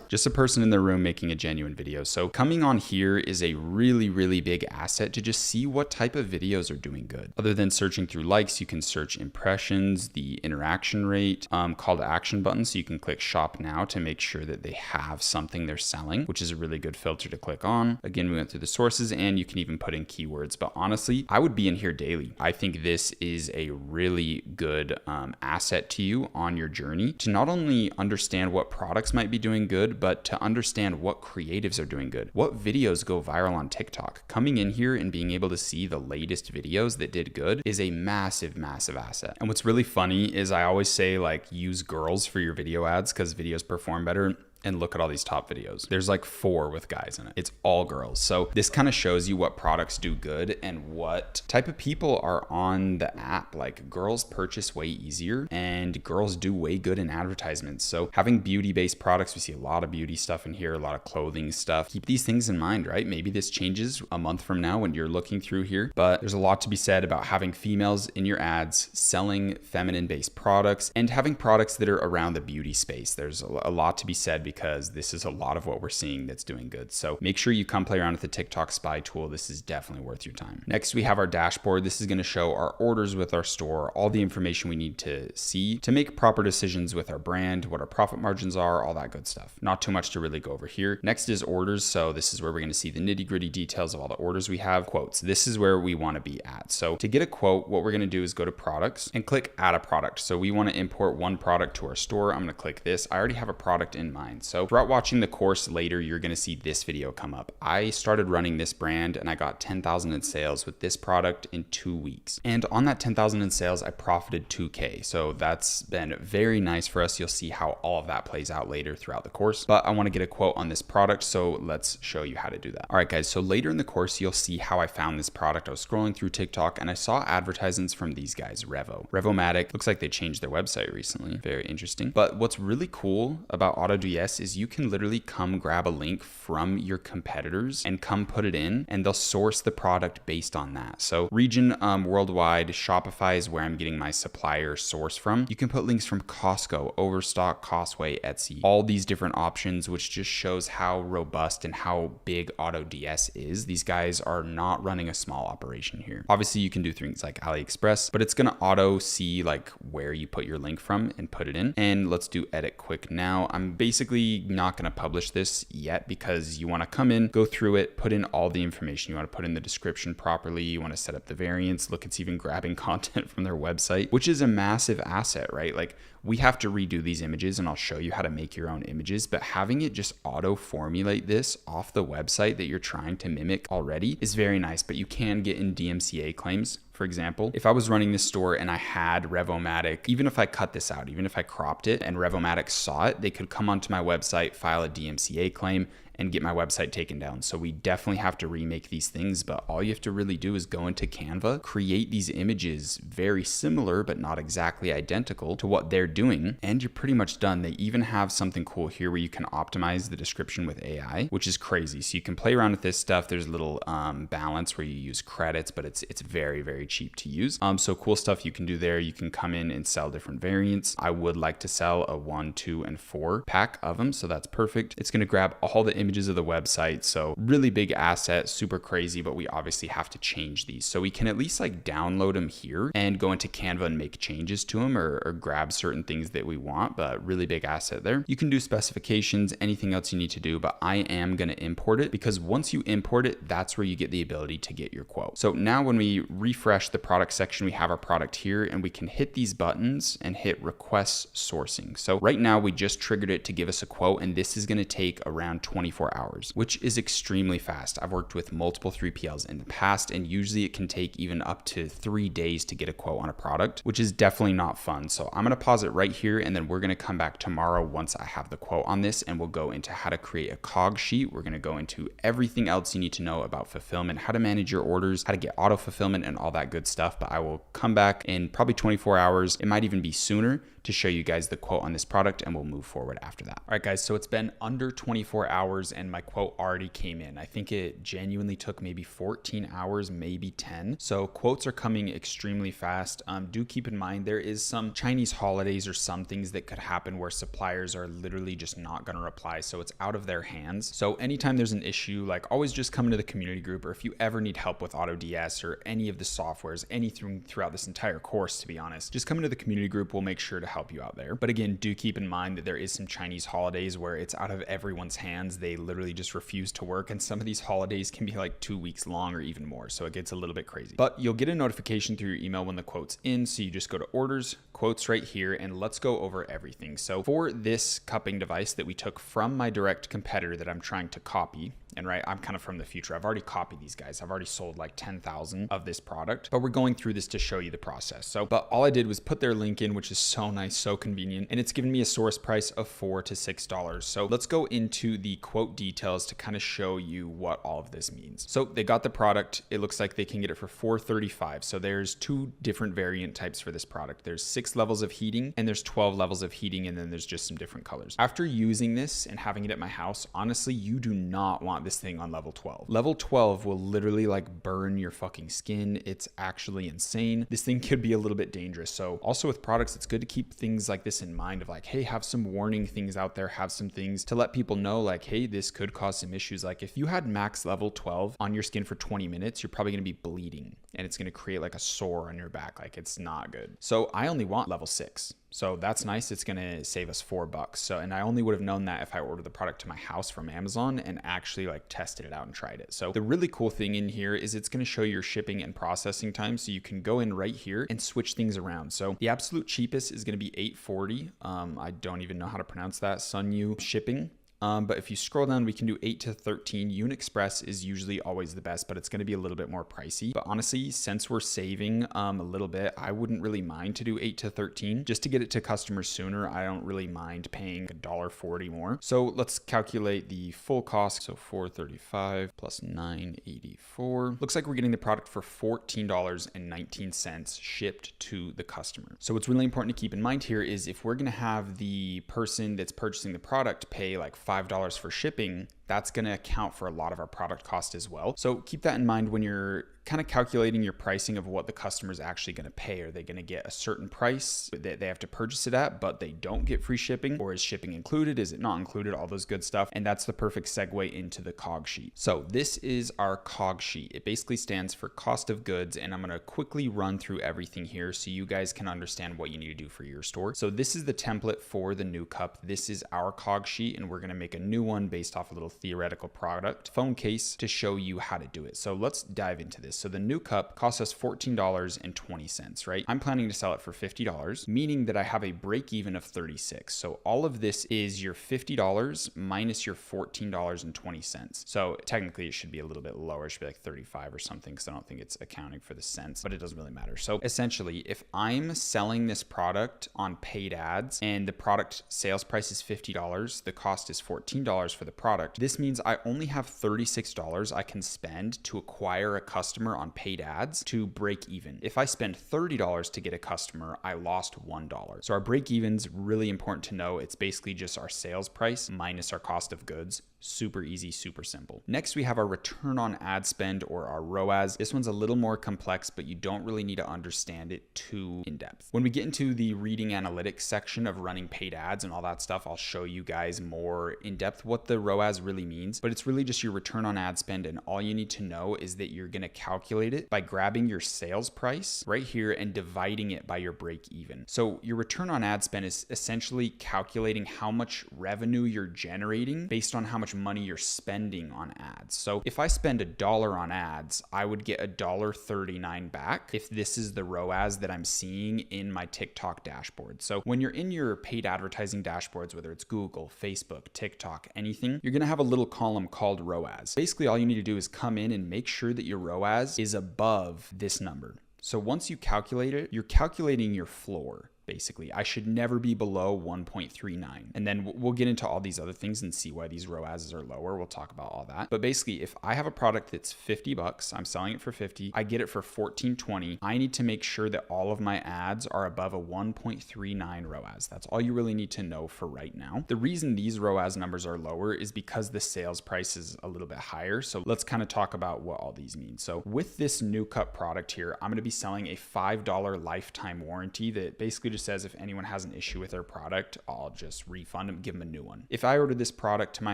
Just a person in their room making a genuine video. So coming on here is a really, really big asset to just see what type of videos are doing good. Other than searching through likes, you can search impressions, the interaction rate, call to action button. So you can click shop now to make sure that they have something they're selling, which is a really good filter to click on. Again, we went through the sources, and you can even put in keywords, but honestly, I would be in here daily. I think this is a really good asset to you on your journey to not only understand what products might be doing good, but to understand what creatives are doing good, what videos go viral on TikTok. Coming in here and being able to see the latest videos that did good is a massive, massive asset. And what's really funny is I always say, like, use girls for your video ads because videos perform better. And look at all these top videos. There's like 4 with guys in it. It's all girls. So this kind of shows you what products do good and what type of people are on the app. Like girls purchase way easier and girls do way good in advertisements. So having beauty-based products, we see a lot of beauty stuff in here, a lot of clothing stuff. Keep these things in mind, right? Maybe this changes a month from now when you're looking through here, but there's a lot to be said about having females in your ads, selling feminine-based products, and having products that are around the beauty space. There's a lot to be said because this is a lot of what we're seeing that's doing good. So make sure you come play around with the TikTok spy tool. This is definitely worth your time. Next, we have our dashboard. This is going to show our orders with our store, all the information we need to see to make proper decisions with our brand, what our profit margins are, all that good stuff. Not too much to really go over here. Next is orders. So this is where we're going to see the nitty-gritty details of all the orders we have. Quotes. This is where we want to be at. So to get a quote, what we're going to do is go to products and click add a product. So we want to import one product to our store. I'm going to click this. I already have a product in mind. So throughout watching the course later, you're going to see this video come up. I started running this brand and I got 10,000 in sales with this product in 2 weeks. And on that 10,000 in sales, I profited 2K. So that's been very nice for us. You'll see how all of that plays out later throughout the course. But I want to get a quote on this product. So let's show you how to do that. All right, guys. So later in the course, you'll see how I found this product. I was scrolling through TikTok and I saw advertisements from these guys, Revomatic. Looks like they changed their website recently. Very interesting. But what's really cool about AutoDS AutoDS is you can literally come grab a link from your competitors and come put it in, and they'll source the product based on that. So region worldwide, Shopify is where I'm getting my supplier source from. You can put links from Costco, Overstock, Costway, Etsy, all these different options, which just shows how robust and how big AutoDS is. These guys are not running a small operation here. Obviously, you can do things like AliExpress, but it's going to auto see like where you put your link from and put it in. And let's do edit quick now. I'm basically not going to publish this yet because you want to come in, go through it, put in all the information. You want to put in the description properly. You want to set up the variants. Look, it's even grabbing content from their website, which is a massive asset, right? Like, we have to redo these images, and I'll show you how to make your own images, but having it just auto formulate this off the website that you're trying to mimic already is very nice. But you can get in DMCA claims. For example, if I was running this store and I had Revomatic, even if I cut this out, even if I cropped it and Revomatic saw it, they could come onto my website, file a DMCA claim, and get my website taken down. So we definitely have to remake these things, but all you have to really do is go into Canva, create these images very similar, but not exactly identical to what they're doing, and you're pretty much done. They even have something cool here where you can optimize the description with AI, which is crazy. So you can play around with this stuff. There's a little balance where you use credits, but it's very, very cheap to use. So cool stuff you can do there. You can come in and sell different variants. I would like to sell a 1, 2, and 4 pack of them, so that's perfect. It's going to grab all the images of the website. So really big asset, super crazy, but we obviously have to change these. So we can at least like download them here and go into Canva and make changes to them or grab certain things that we want, but really big asset there. You can do specifications, anything else you need to do, but I am going to import it because once you import it, that's where you get the ability to get your quote. So now when we refresh the product section, we have our product here and we can hit these buttons and hit request sourcing. So right now we just triggered it to give us a quote, and this is going to take around 24 hours, which is extremely fast. I've worked with multiple 3PLs in the past, and usually it can take even up to 3 days to get a quote on a product, which is definitely not fun. So I'm going to pause it right here, and then we're going to come back tomorrow once I have the quote on this, and we'll go into how to create a cog sheet. We're going to go into everything else you need to know about fulfillment, how to manage your orders, how to get auto fulfillment, and all that good stuff. But I will come back in probably 24 hours. It might even be sooner to show you guys the quote on this product, and we'll move forward after that. All right, guys, so it's been under 24 hours and my quote already came in. I think it genuinely took maybe 14 hours, maybe 10. So quotes are coming extremely fast. Do keep in mind there is some Chinese holidays or some things that could happen where suppliers are literally just not going to reply. So it's out of their hands. So anytime there's an issue, like always just come into the community group, or if you ever need help with AutoDS or any of the softwares, anything throughout this entire course, to be honest, just come into the community group. We'll make sure to help you out there. But again, do keep in mind that there is some Chinese holidays where it's out of everyone's hands. They literally just refuse to work, and some of these holidays can be like 2 weeks long or even more, so it gets a little bit crazy. But you'll get a notification through your email when the quote's in, so you just go to orders, quotes right here, and let's go over everything. So for this cupping device that we took from my direct competitor that I'm trying to copy, and right, I'm kind of from the future. I've already copied these guys. I've already sold like 10,000 of this product, but we're going through this to show you the process. So, but all I did was put their link in, which is so nice, so convenient, and it's given me a source price of $4 to $6. So let's go into the quote details to kind of show you what all of this means. So they got the product. It looks like they can get it for $4.35. So there's 2 different variant types for this product. There's 6 levels of heating and there's 12 levels of heating, and then there's just some different colors. After using this and having it at my house, honestly, you do not want this thing on level 12. Level 12 will literally like burn your fucking skin. It's actually insane. This thing could be a little bit dangerous. So also with products, it's good to keep things like this in mind of like, hey, have some warning things out there, have some things to let people know like, hey, this could cause some issues. Like if you had max level 12 on your skin for 20 minutes, you're probably going to be bleeding and it's going to create like a sore on your back. Like it's not good. So I only want level 6. So that's nice. It's going to save us $4. So, and I only would have known that if I ordered the product to my house from Amazon and actually like tested it out and tried it. So the really cool thing in here is it's going to show your shipping and processing time. So you can go in right here and switch things around. So the absolute cheapest is going to be $8.40. I don't even know how to pronounce that. Sunyu shipping. But if you scroll down, we can do 8 to 13. Unit Express is usually always the best, but it's going to be a little bit more pricey. But honestly, since we're saving a little bit, I wouldn't really mind to do 8 to 13 just to get it to customers sooner. I don't really mind paying $1.40 more. So let's calculate the full cost. So $435 plus $9.84. Looks like we're getting the product for $14.19 shipped to the customer. So what's really important to keep in mind here is if we're going to have the person that's purchasing the product pay like $5 for shipping, that's going to account for a lot of our product cost as well. So keep that in mind when you're kind of calculating your pricing of what the customer is actually going to pay. Are they going to get a certain price that they have to purchase it at, but they don't get free shipping? Or is shipping included? Is it not included? All those good stuff. And that's the perfect segue into the COG sheet. So this is our COG sheet. It basically stands for cost of goods. And I'm going to quickly run through everything here so you guys can understand what you need to do for your store. So this is the template for the new cup. This is our COG sheet, and we're going to make a new one based off a little theoretical product phone case to show you how to do it. So let's dive into this. So the new cup costs us $14.20, right? I'm planning to sell it for $50, meaning that I have a break even of 36. So all of this is your $50 minus your $14.20. So technically it should be a little bit lower. It should be like 35 or something because I don't think it's accounting for the cents, but it doesn't really matter. So essentially, if I'm selling this product on paid ads and the product sales price is $50, the cost is $14 for the product, this means I only have $36 I can spend to acquire a customer on paid ads to break even. If I spend $30 to get a customer, I lost $1. So our break even's really important to know. It's basically just our sales price minus our cost of goods. Super easy, super simple. Next, we have our return on ad spend, or our ROAS. This one's a little more complex, but you don't really need to understand it too in depth. When we get into the reading analytics section of running paid ads and all that stuff, I'll show you guys more in depth what the ROAS really means, but it's really just your return on ad spend. And all you need to know is that you're going to calculate it by grabbing your sales price right here and dividing it by your break even. So your return on ad spend is essentially calculating how much revenue you're generating based on how much money you're spending on ads. So if I spend $1 on ads, I would get $1.39 back if this is the ROAS that I'm seeing in my TikTok dashboard. So when you're in your paid advertising dashboards, whether it's Google, Facebook, TikTok, anything, you're going to have a little column called ROAS. Basically, all you need to do is come in and make sure that your ROAS is above this number. So once you calculate it, you're calculating your floor. Basically, I should never be below 1.39. And then we'll get into all these other things and see why these ROASs are lower. We'll talk about all that. But basically, if I have a product that's $50, I'm selling it for 50, I get it for $14.20. I need to make sure that all of my ads are above a 1.39 ROAS. That's all you really need to know for right now. The reason these ROAS numbers are lower is because the sales price is a little bit higher. So let's kind of talk about what all these mean. So with this new cup product here, I'm going to be selling a $5 lifetime warranty that basically just says if anyone has an issue with their product, I'll just refund them, give them a new one. If I ordered this product to my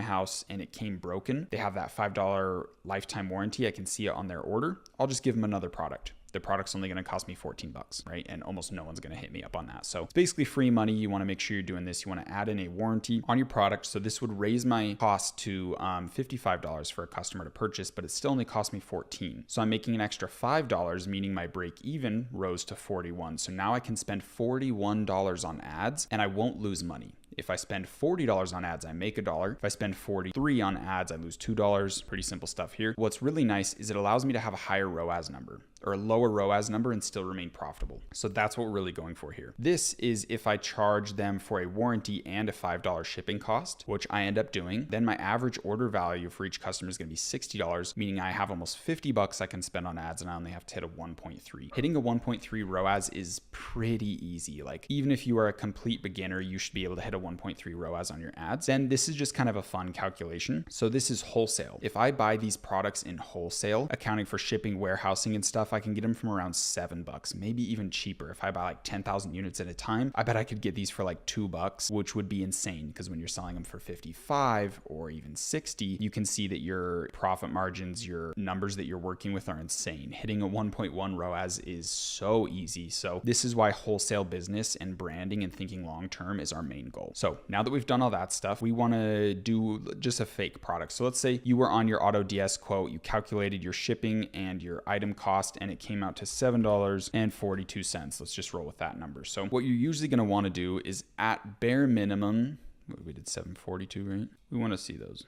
house and it came broken, they have that $5 lifetime warranty. I can see it on their order. I'll just give them another product. The product's only going to cost me $14, right? And almost no one's going to hit me up on that. So it's basically free money. You want to make sure you're doing this. You want to add in a warranty on your product. So this would raise my cost to $55 for a customer to purchase, but it still only cost me $14. So I'm making an extra $5, meaning my break even rose to $41. So now I can spend $41 on ads and I won't lose money. If I spend $40 on ads, I make $1. If I spend $43 on ads, I lose $2. Pretty simple stuff here. What's really nice is it allows me to have a higher ROAS number or a lower ROAS number and still remain profitable. So that's what we're really going for here. This is if I charge them for a warranty and a $5 shipping cost, which I end up doing, then my average order value for each customer is going to be $60, meaning I have almost $50 I can spend on ads and I only have to hit a 1.3. Hitting a 1.3 ROAS is pretty easy. Like even if you are a complete beginner, you should be able to hit a 1.3 ROAS on your ads. Then this is just kind of a fun calculation. So this is wholesale. If I buy these products in wholesale, accounting for shipping, warehousing and stuff, I can get them from around $7, maybe even cheaper. If I buy like 10,000 units at a time, I bet I could get these for like $2, which would be insane because when you're selling them for 55 or even 60, you can see that your profit margins, your numbers that you're working with are insane. Hitting a 1.1 ROAS is so easy. So this is why wholesale business and branding and thinking long-term is our main goal. So now that we've done all that stuff, we want to do just a fake product. So let's say you were on your AutoDS quote, you calculated your shipping and your item cost, and it came out to $7.42. Let's just roll with that number. So what you're usually going to want to do is at bare minimum, We did 742, right? We want to see those.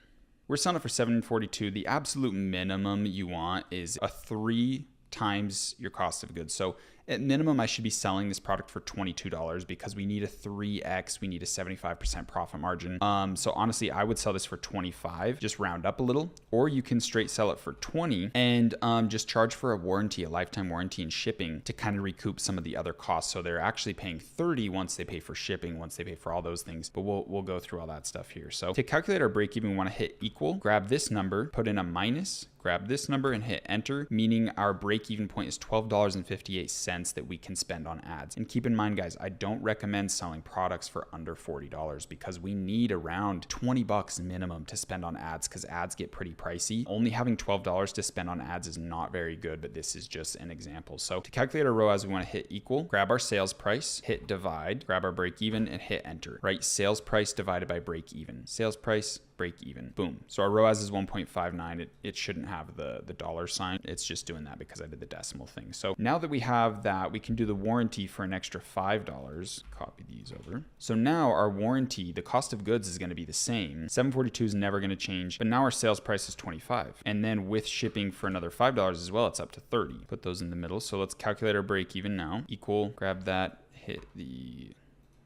We're selling it for 742. The absolute minimum you want is a 3 times your cost of goods. So at minimum, I should be selling this product for $22 because we need a 3x. We need a 75% profit margin. So honestly, I would sell this for 25, just round up a little, or you can straight sell it for 20 and just charge for a warranty, a lifetime warranty and shipping to kind of recoup some of the other costs. So they're actually paying 30 once they pay for shipping, once they pay for all those things, but we'll go through all that stuff here. So to calculate our break even, we want to hit equal, grab this number, put in a minus, grab this number and hit enter, meaning our break-even point is $12.58 that we can spend on ads. And keep in mind, guys, I don't recommend selling products for under $40 because we need around 20 bucks minimum to spend on ads because ads get pretty pricey. Only having $12 to spend on ads is not very good, but this is just an example. So to calculate our ROAS, we want to hit equal, grab our sales price, hit divide, grab our break-even and hit enter, right? Sales price divided by break-even. Sales price, break even. Boom. So our ROAS is 1.59. It shouldn't have the dollar sign. It's just doing that because I did the decimal thing. So now that we have that, we can do the warranty for an extra $5. Copy these over. So now our warranty, the cost of goods is going to be the same. 742 is never going to change, but now our sales price is 25. And then with shipping for another $5 as well, it's up to 30. Put those in the middle. So let's calculate our break even now. Equal, grab that, hit the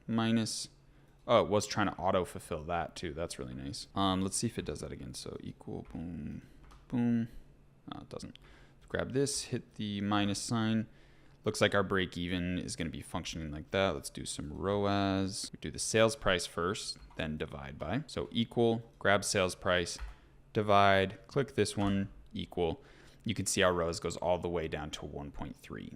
minus. Oh, it was trying to auto fulfill that too. That's really nice. Let's see if it does that again. So equal, boom, boom. No, it doesn't. Grab this, hit the minus sign. Looks like our break even is going to be functioning like that. Let's do some ROAS. We do the sales price first, then divide by. So equal, grab sales price, divide, click this one, equal. You can see our ROAS goes all the way down to 1.3.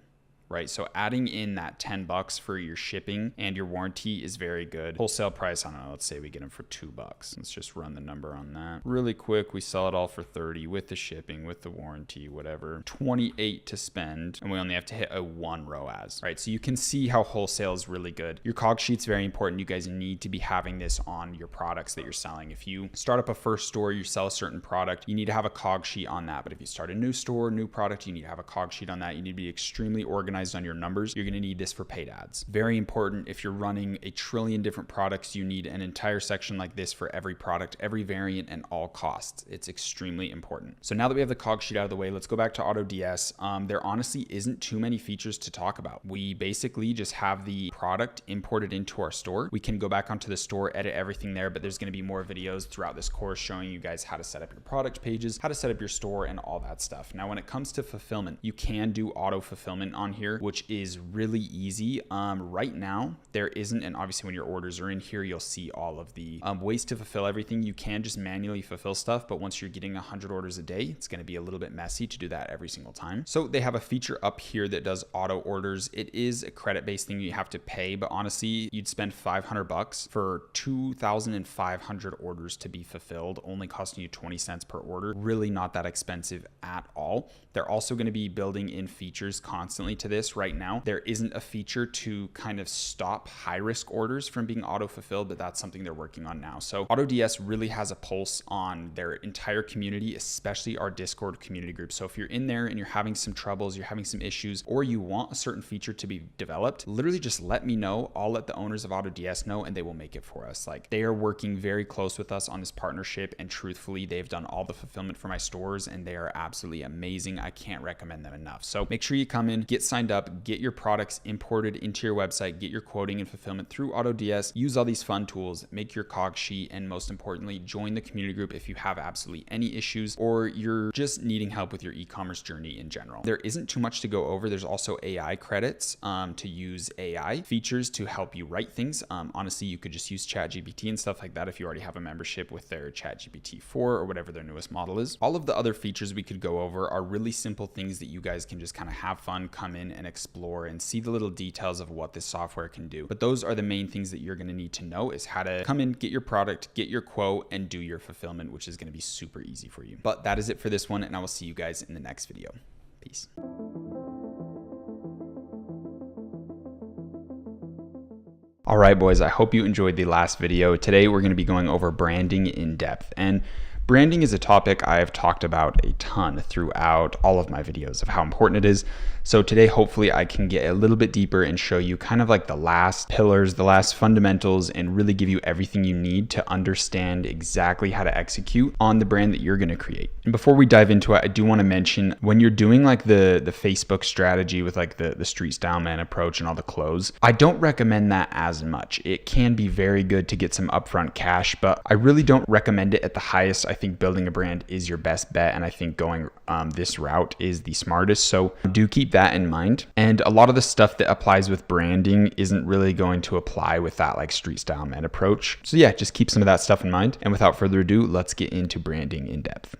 Right? So adding in that 10 bucks for your shipping and your warranty is very good. Wholesale price, I don't know, let's say we get them for $2. Let's just run the number on that. Really quick, we sell it all for 30 with the shipping, with the warranty, whatever. 28 to spend, and we only have to hit a 1 ROAS, right? So you can see how wholesale is really good. Your cog sheet's very important. You guys need to be having this on your products that you're selling. If you start up a first store, you sell a certain product, you need to have a cog sheet on that. But if you start a new store, new product, you need to have a cog sheet on that. You need to be extremely organized on your numbers. You're going to need this for paid ads. Very important. If you're running a trillion different products, you need an entire section like this for every product, every variant, and all costs. It's extremely important. So now that we have the cog sheet out of the way, let's go back to AutoDS. There honestly isn't too many features to talk about. We basically just have the product imported into our store. We can go back onto the store, edit everything there, but there's going to be more videos throughout this course showing you guys how to set up your product pages, how to set up your store, and all that stuff. Now, when it comes to fulfillment, you can do auto fulfillment on here, which is really easy. Right now, there isn't, and obviously when your orders are in here, you'll see all of the ways to fulfill everything. You can just manually fulfill stuff, but once you're getting 100 orders a day, it's going to be a little bit messy to do that every single time. So they have a feature up here that does auto orders. It is a credit-based thing you have to pay, but honestly, you'd spend $500 for 2,500 orders to be fulfilled, only costing you 20 cents per order. Really not that expensive at all. They're also going to be building in features constantly to this. Right now, there isn't a feature to kind of stop high-risk orders from being auto-fulfilled, but that's something they're working on now. So AutoDS really has a pulse on their entire community, especially our Discord community group. So if you're in there and you're having some troubles, you're having some issues, or you want a certain feature to be developed, literally just let me know. I'll let the owners of AutoDS know, and they will make it for us. Like, they are working very close with us on this partnership, and truthfully, they've done all the fulfillment for my stores, and they are absolutely amazing. I can't recommend them enough. So make sure you come in, get signed up, get your products imported into your website, get your quoting and fulfillment through AutoDS, use all these fun tools, make your cog sheet, and most importantly, join the community group if you have absolutely any issues or you're just needing help with your e-commerce journey in general. There isn't too much to go over. There's also AI credits to use AI features to help you write things. Honestly, you could just use ChatGPT and stuff like that if you already have a membership with their ChatGPT 4 or whatever their newest model is. All of the other features we could go over are really simple things that you guys can just kind of have fun, come in and explore and see the little details of what this software can do. But those are the main things that you're going to need to know, is how to come in, get your product, get your quote, and do your fulfillment, which is going to be super easy for you. But that is it for this one, and I will see you guys in the next video. Peace. All right, boys, I hope you enjoyed the last video. Today, we're going to be going over branding in depth. And Branding is a topic I have talked about a ton throughout all of my videos of how important it is. So today, hopefully I can get a little bit deeper and show you kind of like the last pillars, the last fundamentals, and really give you everything you need to understand exactly how to execute on the brand that you're going to create. And before we dive into it, I do want to mention when you're doing like the Facebook strategy with like the street style man approach and all the clothes, I don't recommend that as much. It can be very good to get some upfront cash, but I really don't recommend it at the highest. I think building a brand is your best bet, and I think going this route is the smartest. So do keep that in mind. And a lot of the stuff that applies with branding isn't really going to apply with that like street style man approach. So yeah, just keep some of that stuff in mind. And without further ado, let's get into branding in depth.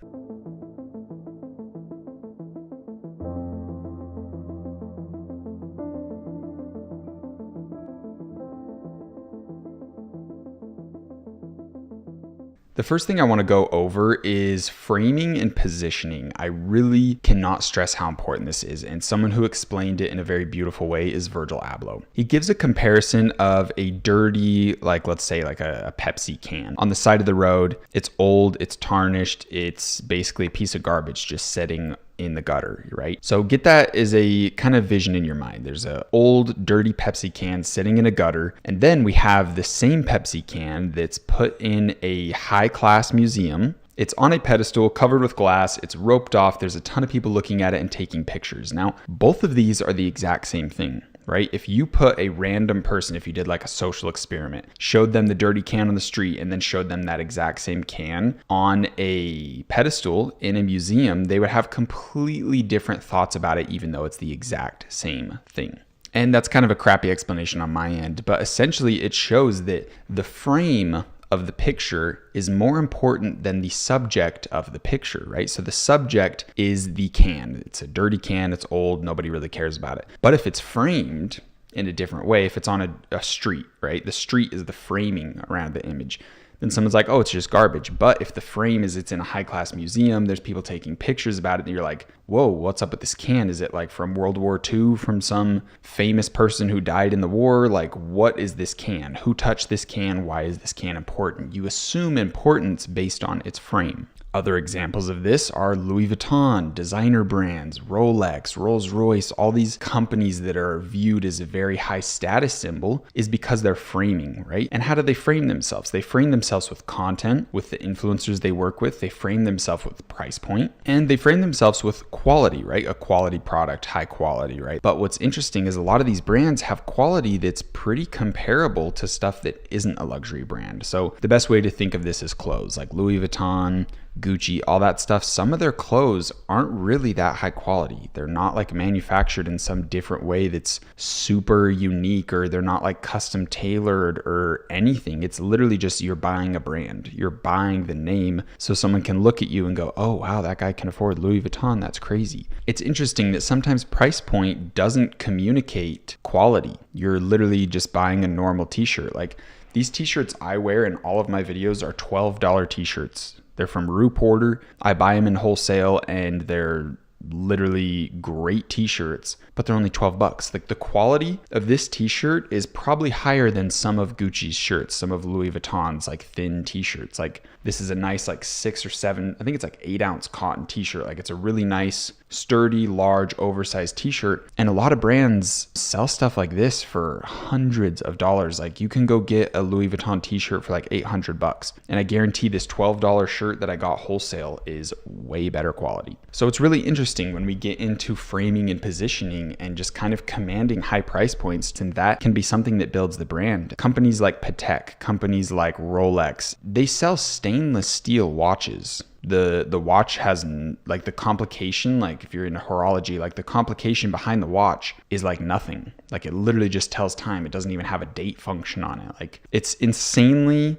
The first thing I want to go over is framing and positioning. I really cannot stress how important this is, and someone who explained it in a very beautiful way is Virgil Abloh. He gives a comparison of a dirty, like let's say like a Pepsi can on the side of the road. It's old, it's tarnished, it's basically a piece of garbage just sitting in the gutter, right? So get that as a kind of vision in your mind. There's an old dirty Pepsi can sitting in a gutter, and then we have the same Pepsi can that's put in a high-class museum. It's on a pedestal covered with glass. It's roped off. There's a ton of people looking at it and taking pictures. Now, both of these are the exact same thing, right? If you put a random person, if you did like a social experiment, showed them the dirty can on the street and then showed them that exact same can on a pedestal in a museum, they would have completely different thoughts about it, even though it's the exact same thing. And that's kind of a crappy explanation on my end, but essentially it shows that the frame of the picture is more important than the subject of the picture, right? So the subject is the can. It's a dirty can, it's old, nobody really cares about it. But if it's framed in a different way, if it's on a street, right? The street is the framing around the image. Then someone's like, oh, it's just garbage. But if the frame is it's in a high-class museum, there's people taking pictures about it, and you're like, whoa, what's up with this can? Is it like from World War II, from some famous person who died in the war? Like, what is this can? Who touched this can? Why is this can important? You assume importance based on its frame. Other examples of this are Louis Vuitton, designer brands, Rolex, Rolls-Royce, all these companies that are viewed as a very high status symbol is because they're framing, right? And how do they frame themselves? They frame themselves with content, with the influencers they work with. They frame themselves with price point, and they frame themselves with quality, right? A quality product, high quality, right? But what's interesting is a lot of these brands have quality that's pretty comparable to stuff that isn't a luxury brand. So the best way to think of this is clothes, like Louis Vuitton, Gucci, all that stuff. Some of their clothes aren't really that high quality. They're not like manufactured in some different way that's super unique, or they're not like custom tailored or anything. It's literally just you're buying a brand. You're buying the name so someone can look at you and go, oh wow, that guy can afford Louis Vuitton. That's crazy. It's interesting that sometimes price point doesn't communicate quality. You're literally just buying a normal t-shirt. Like these t-shirts I wear in all of my videos are $12 t-shirts. They're from Rue Porter. I buy them in wholesale, and they're literally great t-shirts, but they're only $12. Like the quality of this t-shirt is probably higher than some of Gucci's shirts, some of Louis Vuitton's like thin t-shirts. Like this is a nice like 6 or 7, I think it's like 8-ounce cotton t-shirt. Like it's a really nice, sturdy, large, oversized t-shirt. And a lot of brands sell stuff like this for hundreds of dollars. Like you can go get a Louis Vuitton t-shirt for like $800. And I guarantee this $12 shirt that I got wholesale is way better quality. So it's really interesting when we get into framing and positioning and just kind of commanding high price points, and that can be something that builds the brand. Companies like Patek, companies like Rolex, they sell stainless steel watches. The watch has like the complication, like if you're in horology, like the complication behind the watch is like nothing. Like it literally just tells time. It doesn't even have a date function on it. Like it's insanely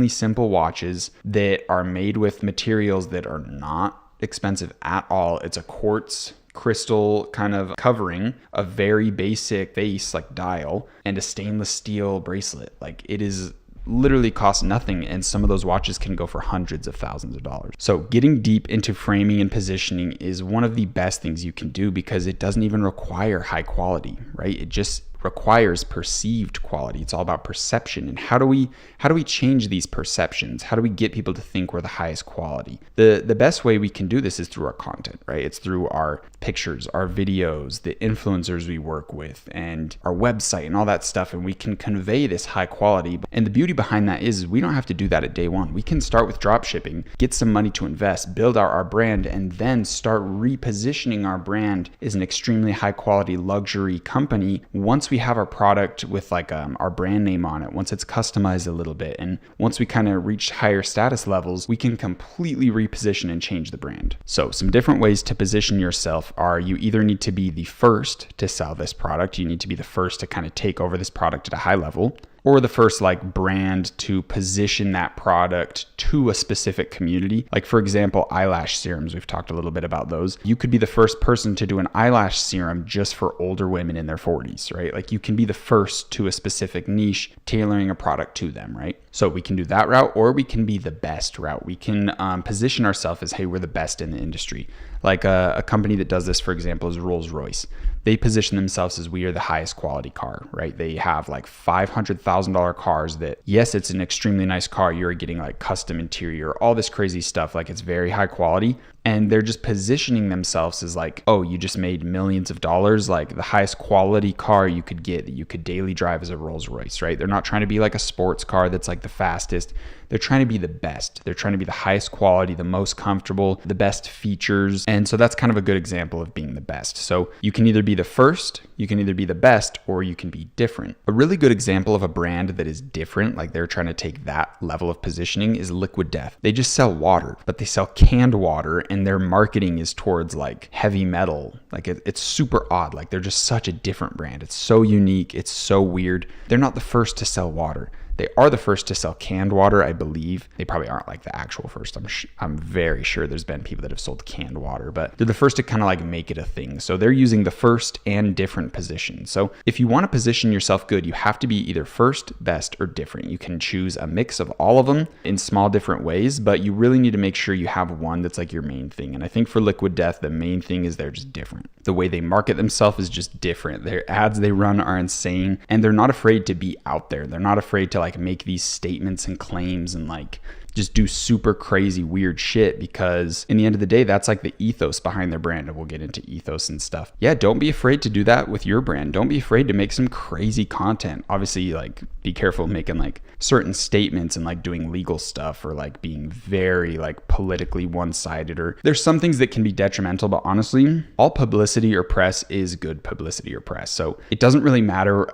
simple watches that are made with materials that are not expensive at all. It's a quartz crystal kind of covering, a very basic face like dial, and a stainless steel bracelet. Like it is literally costs nothing, and some of those watches can go for hundreds of thousands of dollars. So getting deep into framing and positioning is one of the best things you can do because it doesn't even require high quality, right? It just requires perceived quality. It's all about perception. And how do we change these perceptions? How do we get people to think we're the highest quality? The best way we can do this is through our content, right? It's through our pictures, our videos, the influencers we work with, and our website and all that stuff. And we can convey this high quality. And the beauty behind that is we don't have to do that at day one. We can start with drop shipping, get some money to invest, build out our brand, and then start repositioning our brand as an extremely high quality luxury company once we have our product with like our brand name on it, once it's customized a little bit, and once we kind of reach higher status levels, we can completely reposition and change the brand. So some different ways to position yourself are you either need to be the first to sell this product, you need to be the first to kind of take over this product at a high level, or the first like brand to position that product to a specific community. Like for example, eyelash serums, we've talked a little bit about those. You could be the first person to do an eyelash serum just for older women in their 40s, right? Like you can be the first to a specific niche, tailoring a product to them, right? So we can do that route, or we can be the best route. We can position ourselves as, hey, we're the best in the industry. Like a company that does this, for example, is Rolls-Royce. They position themselves as we are the highest quality car, right? They have like $500,000 cars that, yes, it's an extremely nice car. You're getting like custom interior, all this crazy stuff. Like it's very high quality. And they're just positioning themselves as like, oh, you just made millions of dollars. Like the highest quality car you could get that you could daily drive is a Rolls-Royce, right? They're not trying to be like a sports car that's like the fastest. They're trying to be the best. They're trying to be the highest quality, the most comfortable, the best features. And so that's kind of a good example of being the best. So you can either be the first, you can either be the best, or you can be different. A really good example of a brand that is different, like they're trying to take that level of positioning, is Liquid Death. They just sell water, but they sell canned water, and their marketing is towards like heavy metal. Like it's super odd. Like they're just such a different brand. It's so unique. It's so weird. They're not the first to sell water. They are the first to sell canned water, I believe. They probably aren't like the actual first. I'm very sure there's been people that have sold canned water, but they're the first to kind of like make it a thing. So they're using the first and different position. So if you want to position yourself good, you have to be either first, best, or different. You can choose a mix of all of them in small different ways, but you really need to make sure you have one that's like your main thing. And I think for Liquid Death, the main thing is they're just different. The way they market themselves is just different. Their ads they run are insane, and they're not afraid to be out there. They're not afraid to like make these statements and claims and like just do super crazy weird shit, because in the end of the day, that's like the ethos behind their brand. And we'll get into ethos and stuff. Yeah, don't be afraid to do that with your brand. Don't be afraid to make some crazy content. Obviously, like be careful making like certain statements and like doing legal stuff, or like being very like politically one-sided, or there's some things that can be detrimental, but honestly, all publicity or press is good publicity or press. So it doesn't really matter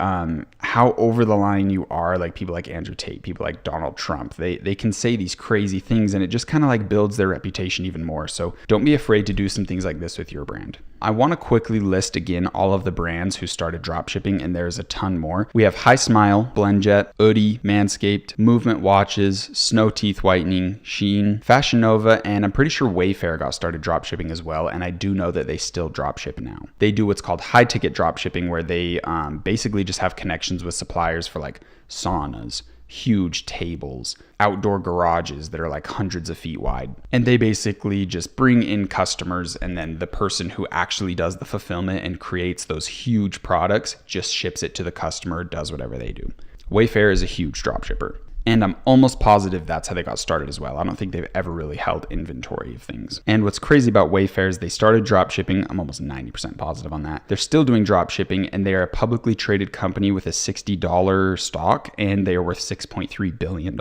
how over the line you are. Like people like Andrew Tate, people like Donald Trump, they can say these crazy things, and it just kind of like builds their reputation even more. So don't be afraid to do some things like this with your brand. I want to quickly list again all of the brands who started dropshipping, and there's a ton more. We have High Smile, Blendjet, Oodie, Manscaped, Movement Watches, Snow Teeth Whitening, Sheen, Fashion Nova, and I'm pretty sure Wayfair got started dropshipping as well, and I do know that they still dropship now. They do what's called high ticket dropshipping, where they basically just have connections with suppliers for like saunas, huge tables, outdoor garages that are like hundreds of feet wide. And they basically just bring in customers, and then the person who actually does the fulfillment and creates those huge products just ships it to the customer, does whatever they do. Wayfair is a huge dropshipper. And I'm almost positive that's how they got started as well. I don't think they've ever really held inventory of things. And what's crazy about Wayfair is they started drop shipping. I'm almost 90% positive on that. They're still doing drop shipping, and they are a publicly traded company with a $60 stock, and they are worth $6.3 billion.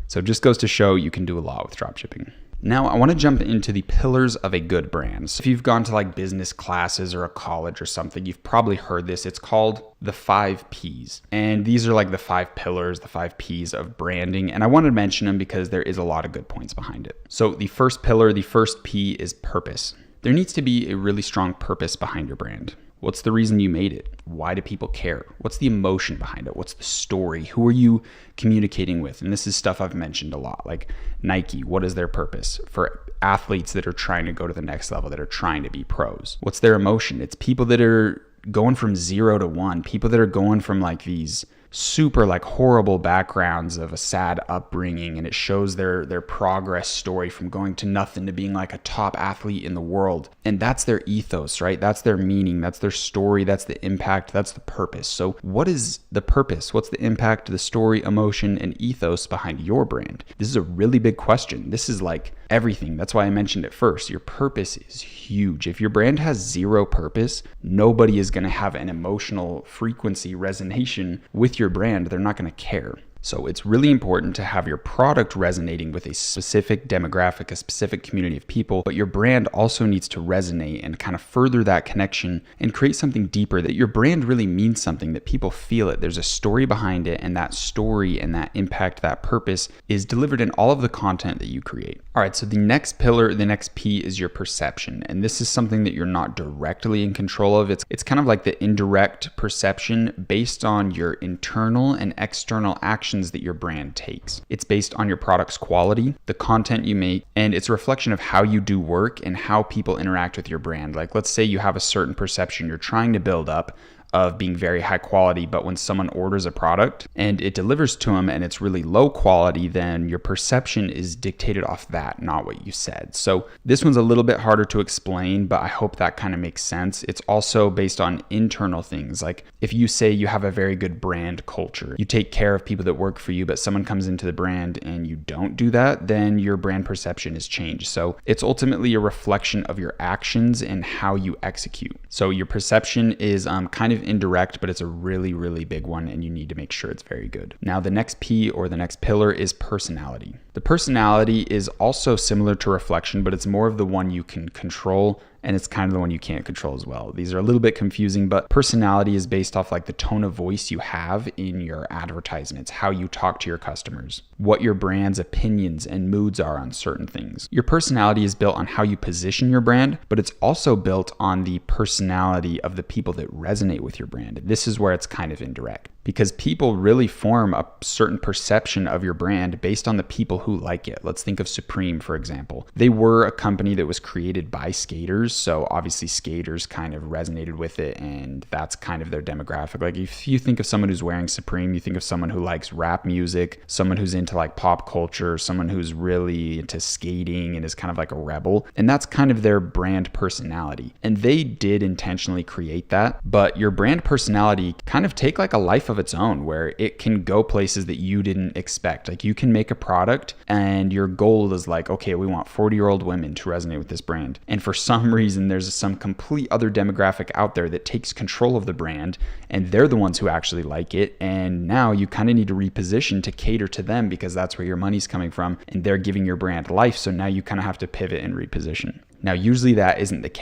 So it just goes to show you can do a lot with drop shipping. Now, I want to jump into the pillars of a good brand. So if you've gone to like business classes or a college or something, you've probably heard this. It's called the 5 Ps. And these are like the 5 pillars, the 5 Ps of branding. And I wanted to mention them because there is a lot of good points behind it. So the first pillar, the first P, is purpose. There needs to be a really strong purpose behind your brand. What's the reason you made it? Why do people care? What's the emotion behind it? What's the story? Who are you communicating with? And this is stuff I've mentioned a lot, like Nike. What is their purpose? For athletes that are trying to go to the next level, that are trying to be pros, what's their emotion? It's people that are going from 0 to 1, people that are going from like these super like horrible backgrounds of a sad upbringing, and it shows their progress story from going to nothing to being like a top athlete in the world. And that's their ethos, right? That's their meaning, that's their story, that's the impact, that's the purpose. So what is the purpose? What's the impact, the story, emotion, and ethos behind your brand? This is a really big question. This is like everything. That's why I mentioned it first. Your purpose is huge. If your brand has zero purpose, nobody is going to have an emotional frequency resonation with your brand. They're not going to care. So it's really important to have your product resonating with a specific demographic, a specific community of people, but your brand also needs to resonate and kind of further that connection and create something deeper, that your brand really means something, that people feel it. There's a story behind it, and that story and that impact, that purpose is delivered in all of the content that you create. All right, so the next pillar, the next P is your perception. And this is something that you're not directly in control of. It's kind of like the indirect perception based on your internal and external actions that your brand takes. It's based on your product's quality, the content you make, and it's a reflection of how you do work and how people interact with your brand. Like, let's say you have a certain perception you're trying to build up of being very high quality, but when someone orders a product and it delivers to them and it's really low quality, then your perception is dictated off that, not what you said. So this one's a little bit harder to explain, but I hope that kind of makes sense. It's also based on internal things. Like if you say you have a very good brand culture, you take care of people that work for you, but someone comes into the brand and you don't do that, then your brand perception is changed. So it's ultimately a reflection of your actions and how you execute. So your perception is kind of indirect, but it's a really, really big one, and you need to make sure it's very good. Now, the next P, or the next pillar, is personality. The personality is also similar to reflection, but it's more of the one you can control, and it's kind of the one you can't control as well. These are a little bit confusing, but personality is based off like the tone of voice you have in your advertisements, how you talk to your customers, what your brand's opinions and moods are on certain things. Your personality is built on how you position your brand, but it's also built on the personality of the people that resonate with your brand. This is where it's kind of indirect, because people really form a certain perception of your brand based on the people who like it. Let's think of Supreme, for example. They were a company that was created by skaters, so obviously skaters kind of resonated with it, and that's kind of their demographic. Like if you think of someone who's wearing Supreme, you think of someone who likes rap music, someone who's into like pop culture, someone who's really into skating and is kind of like a rebel, and that's kind of their brand personality. And they did intentionally create that, but your brand personality kind of take like a life of its own, where it can go places that you didn't expect. Like you can make a product and your goal is like, okay, we want 40-year-old women to resonate with this brand. And for some reason, there's some complete other demographic out there that takes control of the brand, and they're the ones who actually like it. And now you kind of need to reposition to cater to them, because that's where your money's coming from, and they're giving your brand life. So now you kind of have to pivot and reposition. Now, usually that isn't the case.